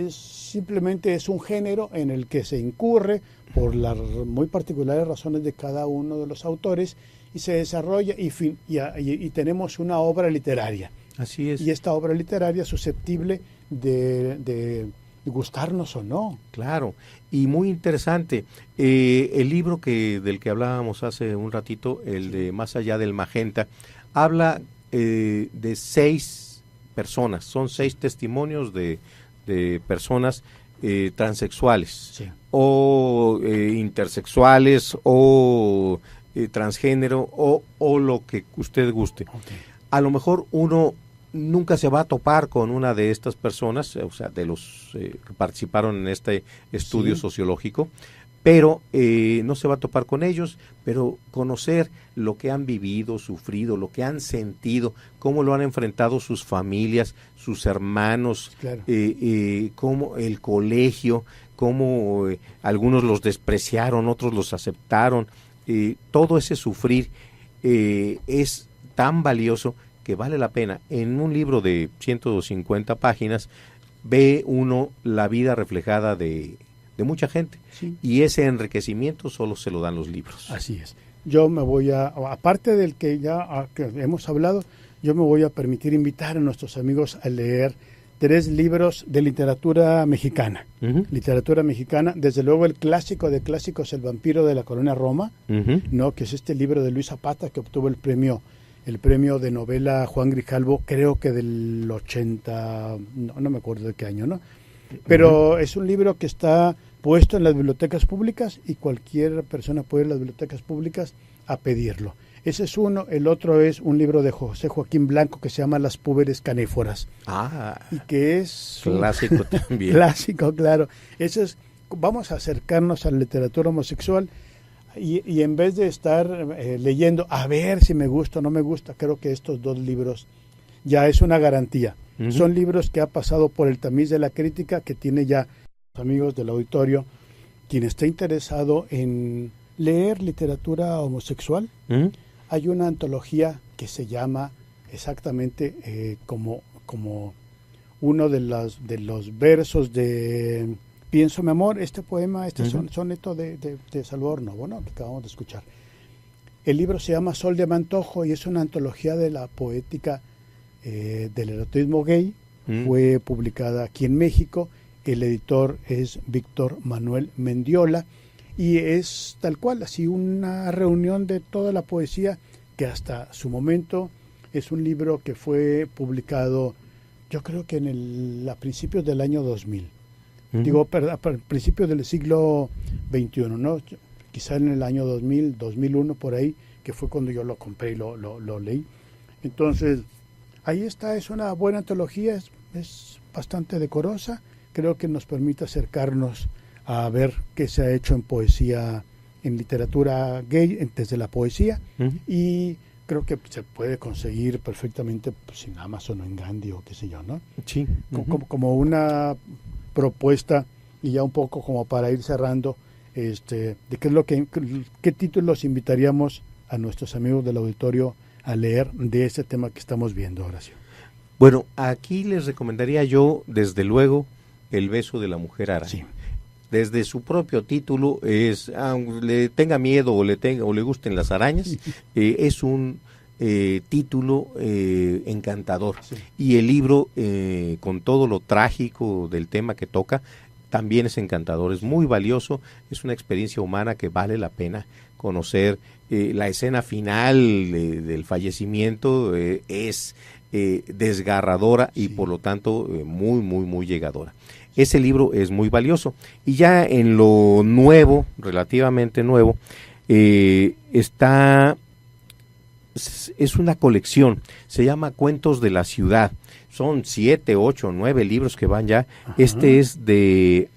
Simplemente es un género en el que se incurre por las muy particulares razones de cada uno de los autores y se desarrolla y tenemos una obra literaria. Así es. Y esta obra literaria es susceptible de gustarnos o no. Claro, y muy interesante. El libro del que hablábamos hace un ratito, el de Más allá del magenta, habla de 6 personas, son 6 testimonios de personas transexuales o intersexuales o transgénero o lo que usted guste. A lo mejor uno nunca se va a topar con una de estas personas, o sea, de los que participaron en este estudio sociológico, pero no se va a topar con ellos, pero conocer lo que han vivido, sufrido, lo que han sentido, cómo lo han enfrentado sus familias, sus hermanos, cómo el colegio, cómo algunos los despreciaron, otros los aceptaron, todo ese sufrir es tan valioso que vale la pena. En un libro de 150 páginas ve uno la vida reflejada de mucha gente y ese enriquecimiento solo se lo dan los libros. Así es. Yo me voy aparte del que ya que hemos hablado, yo me voy a permitir invitar a nuestros amigos a leer 3 libros de literatura mexicana. Literatura mexicana, desde luego el clásico de clásicos, El vampiro de la colonia Roma, ¿no? Que es este libro de Luis Zapata que obtuvo el premio de novela Juan Grijalvo, creo que del 80, no me acuerdo de qué año, ¿no? Pero es un libro que está puesto en las bibliotecas públicas y cualquier persona puede ir a las bibliotecas públicas a pedirlo. Ese es uno. El otro es un libro de José Joaquín Blanco que se llama Las púberes canéforas. Y que es clásico también. Clásico, claro. Vamos a acercarnos a la literatura homosexual y en vez de estar leyendo a ver si me gusta o no me gusta, creo que estos 2 libros ya es una garantía. Son libros que ha pasado por el tamiz de la crítica, que tiene ya los amigos del auditorio. Quien esté interesado en leer literatura homosexual, hay una antología que se llama exactamente como uno de los versos de Pienso mi amor, este poema, soneto de Salvador Novo, ¿no? Que acabamos de escuchar. El libro se llama Sol de Mantojo y es una antología de la poética del erotismo gay. Fue publicada aquí en México. El editor es Víctor Manuel Mendiola y es tal cual, así una reunión de toda la poesía que hasta su momento es un libro que fue publicado, yo creo que a principios del año 2000. Digo, a principios del siglo XXI, ¿no? Quizá en el año 2000, 2001, por ahí, que fue cuando yo lo compré y lo leí. Entonces, ahí está, es una buena antología, es bastante decorosa, creo que nos permite acercarnos a ver qué se ha hecho en poesía, en literatura gay, desde la poesía, y creo que se puede conseguir perfectamente en Amazon o en Gandhi o qué sé yo, ¿no? Sí. Como una propuesta, y ya un poco como para ir cerrando, de qué títulos invitaríamos a nuestros amigos del auditorio a leer de este tema que estamos viendo, Horacio. Bueno, aquí les recomendaría yo, desde luego, El beso de la mujer araña. Sí. Desde su propio título, aunque le tenga miedo o le gusten las arañas, es un título encantador. Sí. Y el libro, con todo lo trágico del tema que toca, también es encantador, es muy valioso, es una experiencia humana que vale la pena conocer. La escena final del fallecimiento es desgarradora y por lo tanto muy, muy, muy llegadora. Ese libro es muy valioso. Y ya en lo nuevo, relativamente nuevo, es una colección, se llama Cuentos de la Ciudad. Son 7, 8, 9 libros que van ya. Ajá. Este es de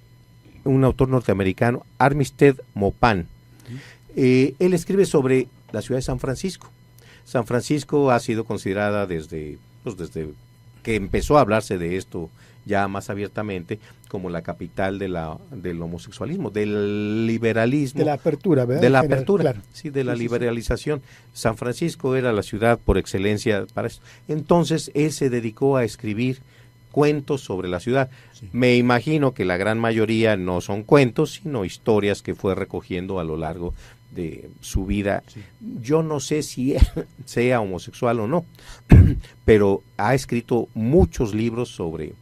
un autor norteamericano, Armistead Maupin. Él escribe sobre la ciudad de San Francisco. San Francisco ha sido considerada desde que empezó a hablarse de esto ya más abiertamente como la capital del homosexualismo, del liberalismo. De la apertura, ¿verdad? De la apertura, claro. Sí, de la liberalización. San Francisco era la ciudad por excelencia para eso. Entonces, él se dedicó a escribir cuentos sobre la ciudad. Sí. Me imagino que la gran mayoría no son cuentos, sino historias que fue recogiendo a lo largo de su vida. Sí. Yo no sé si sea homosexual o no, pero ha escrito muchos libros sobre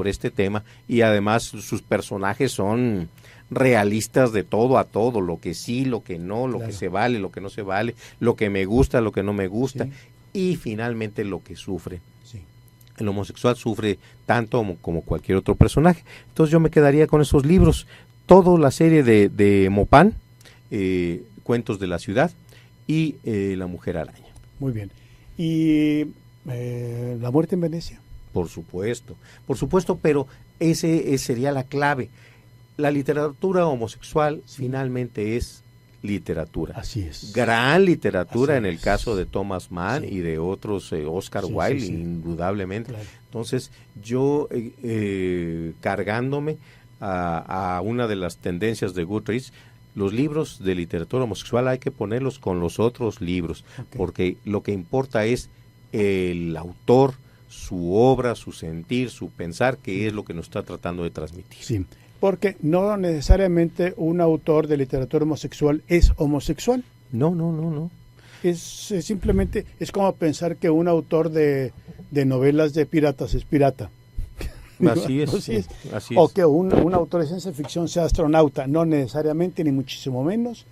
este tema y además sus personajes son realistas de todo a todo, lo que sí, lo que no, lo que se vale, lo que no se vale, lo que me gusta, lo que no me gusta, y finalmente lo que sufre. Sí. El homosexual sufre tanto como cualquier otro personaje. Entonces yo me quedaría con esos libros, toda la serie de Maupin, Cuentos de la Ciudad y La Mujer Araña. Muy bien. ¿Y La Muerte en Venecia? Por supuesto, pero ese sería la clave. La literatura homosexual finalmente es literatura. Así es. Gran literatura en el caso de Thomas Mann y de otros, Oscar Wilde, indudablemente. Claro. Entonces, yo cargándome a una de las tendencias de Goodreads, los libros de literatura homosexual hay que ponerlos con los otros libros, porque lo que importa es el autor, su obra, su sentir, su pensar, que es lo que nos está tratando de transmitir. Sí, porque no necesariamente un autor de literatura homosexual es homosexual. No. Es simplemente, es como pensar que un autor de novelas de piratas es pirata. Así es. Así o que un autor de ciencia ficción sea astronauta, no necesariamente, ni muchísimo menos.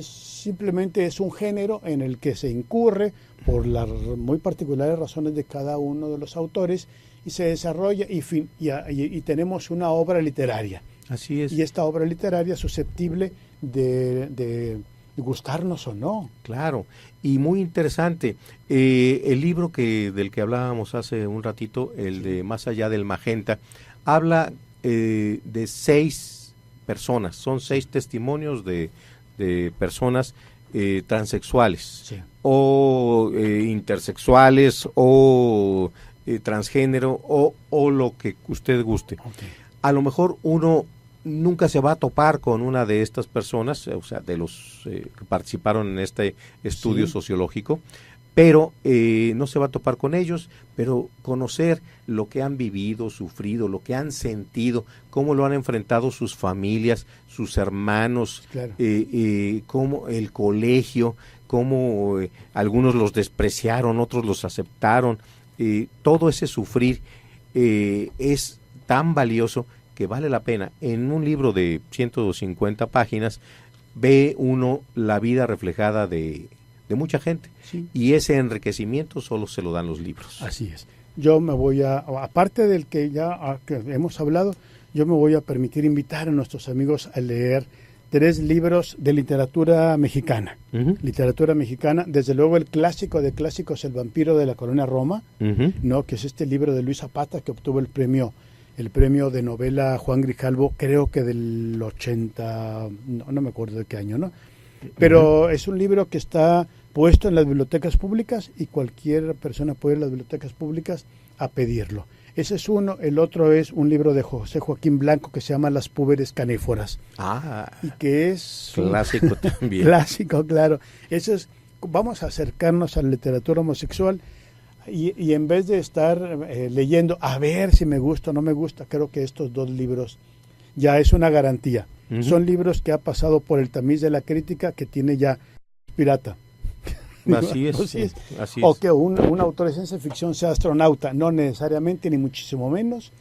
Simplemente es un género en el que se incurre por las muy particulares razones de cada uno de los autores y se desarrolla y tenemos una obra literaria. Así es. Y esta obra literaria es susceptible de gustarnos o no. Claro, y muy interesante. El libro del que hablábamos hace un ratito, el de Más allá del magenta, habla de 6 personas, son 6 testimonios de personas transexuales o intersexuales o transgénero o lo que usted guste. A lo mejor uno nunca se va a topar con una de estas personas, o sea, de los que participaron en este estudio sociológico, pero no se va a topar con ellos, pero conocer lo que han vivido, sufrido, lo que han sentido, cómo lo han enfrentado sus familias, sus hermanos, cómo el colegio, cómo algunos los despreciaron, otros los aceptaron, todo ese sufrir es tan valioso que vale la pena. En un libro de 150 páginas ve uno la vida reflejada de mucha gente, y ese enriquecimiento solo se lo dan los libros. Así es. Yo me voy aparte del que que hemos hablado, yo me voy a permitir invitar a nuestros amigos a leer 3 libros de literatura mexicana. Literatura mexicana, desde luego el clásico de clásicos, El vampiro de la colonia Roma, ¿no? Que es este libro de Luis Zapata que obtuvo el premio de novela Juan Grijalvo, creo que del 80, no me acuerdo de qué año, ¿no? Pero es un libro que está puesto en las bibliotecas públicas y cualquier persona puede ir a las bibliotecas públicas a pedirlo. Ese es uno. El otro es un libro de José Joaquín Blanco que se llama Las púberes canéforas. Y que es clásico también. Clásico, claro. Eso es, vamos a acercarnos a la literatura homosexual y en vez de estar leyendo a ver si me gusta o no me gusta, creo que estos 2 libros ya es una garantía. Son libros que ha pasado por el tamiz de la crítica, que tiene ya pirata. Así es. O que un autor de ciencia ficción sea astronauta, no necesariamente, ni muchísimo menos.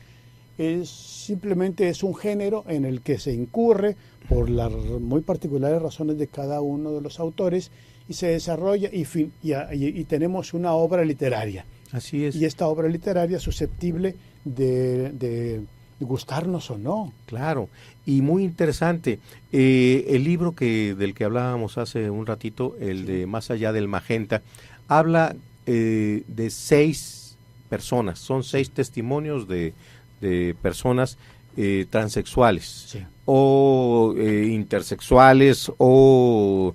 Simplemente es un género en el que se incurre por las muy particulares razones de cada uno de los autores y se desarrolla y tenemos una obra literaria. Así es. Y esta obra literaria es susceptible de gustarnos o no. Claro, y muy interesante. El libro del que hablábamos hace un ratito, el de Más allá del magenta, habla de 6 personas, son 6 testimonios de personas transexuales, o intersexuales, o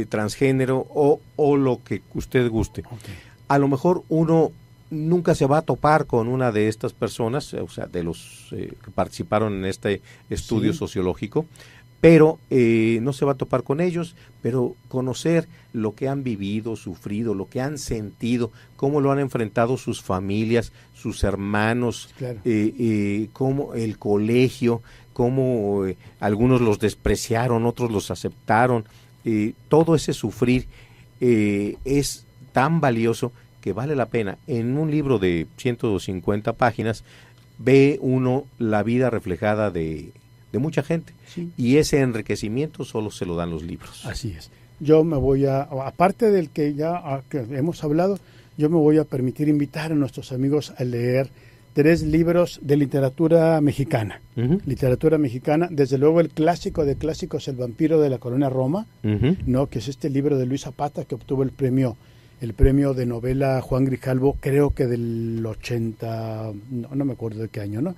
transgénero, o lo que usted guste. Okay. A lo mejor uno nunca se va a topar con una de estas personas, o sea, de los que participaron en este estudio sociológico, pero no se va a topar con ellos, pero conocer lo que han vivido, sufrido, lo que han sentido, cómo lo han enfrentado sus familias, sus hermanos, claro. Cómo el colegio, cómo algunos los despreciaron, otros los aceptaron, todo ese sufrir es tan valioso que vale la pena. En un libro de 150 páginas ve uno la vida reflejada de mucha gente, y ese enriquecimiento solo se lo dan los libros. Así es. Yo me voy aparte del que ya que hemos hablado, yo me voy a permitir invitar a nuestros amigos a leer 3 libros de literatura mexicana. Literatura mexicana, desde luego el clásico de clásicos, El vampiro de la colonia Roma, ¿no? Que es este libro de Luis Zapata que obtuvo el premio de novela Juan Grijalvo, creo que del 80, no me acuerdo de qué año, ¿no?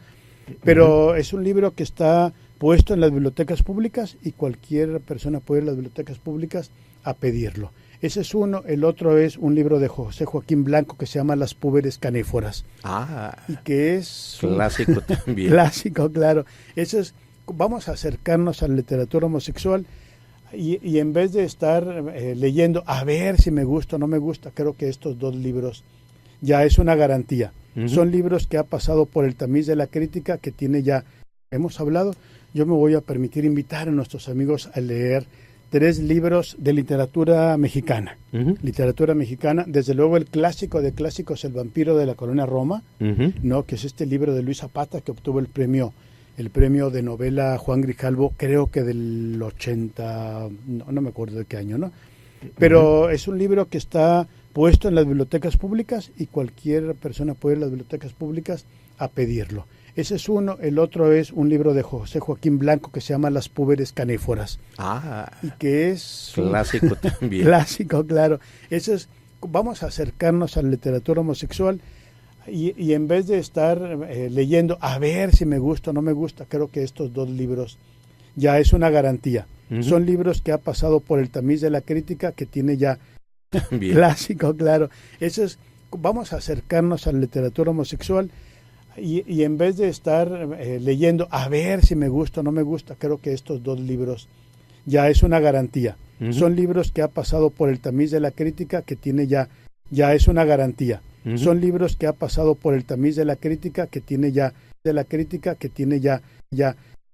Pero es un libro que está puesto en las bibliotecas públicas y cualquier persona puede ir a las bibliotecas públicas a pedirlo. Ese es uno. El otro es un libro de José Joaquín Blanco que se llama Las púberes canéforas. Y que es clásico también. Clásico, claro. Eso es, vamos a acercarnos a la literatura homosexual y en vez de estar leyendo a ver si me gusta o no me gusta, creo que estos 2 libros ya es una garantía. Son libros que ha pasado por el tamiz de la crítica, que tiene ya, hemos hablado. Yo me voy a permitir invitar a nuestros amigos a leer 3 libros de literatura mexicana. Literatura mexicana, desde luego el clásico de clásicos, El vampiro de la colonia Roma, ¿no? Que es este libro de Luis Zapata que obtuvo el premio de novela Juan Grijalvo, creo que del 80, no me acuerdo de qué año, ¿no? Pero es un libro que está puesto en las bibliotecas públicas y cualquier persona puede ir a las bibliotecas públicas a pedirlo. Ese es uno. El otro es un libro de José Joaquín Blanco que se llama Las púberes canéforas. Y que es clásico también. Clásico, claro. Eso es, vamos a acercarnos a la literatura homosexual y en vez de estar leyendo a ver si me gusta o no me gusta, creo que estos 2 libros ya es una garantía. Son libros que ha pasado por el tamiz de la crítica, que tiene ya clásico, claro. Eso es, vamos a acercarnos a la literatura homosexual y en vez de estar leyendo a ver si me gusta o no me gusta, creo que estos 2 libros ya es una garantía. Son libros que ha pasado por el tamiz de la crítica, que tiene ya es una garantía. Son libros que ha pasado por el tamiz de la crítica, que tiene ya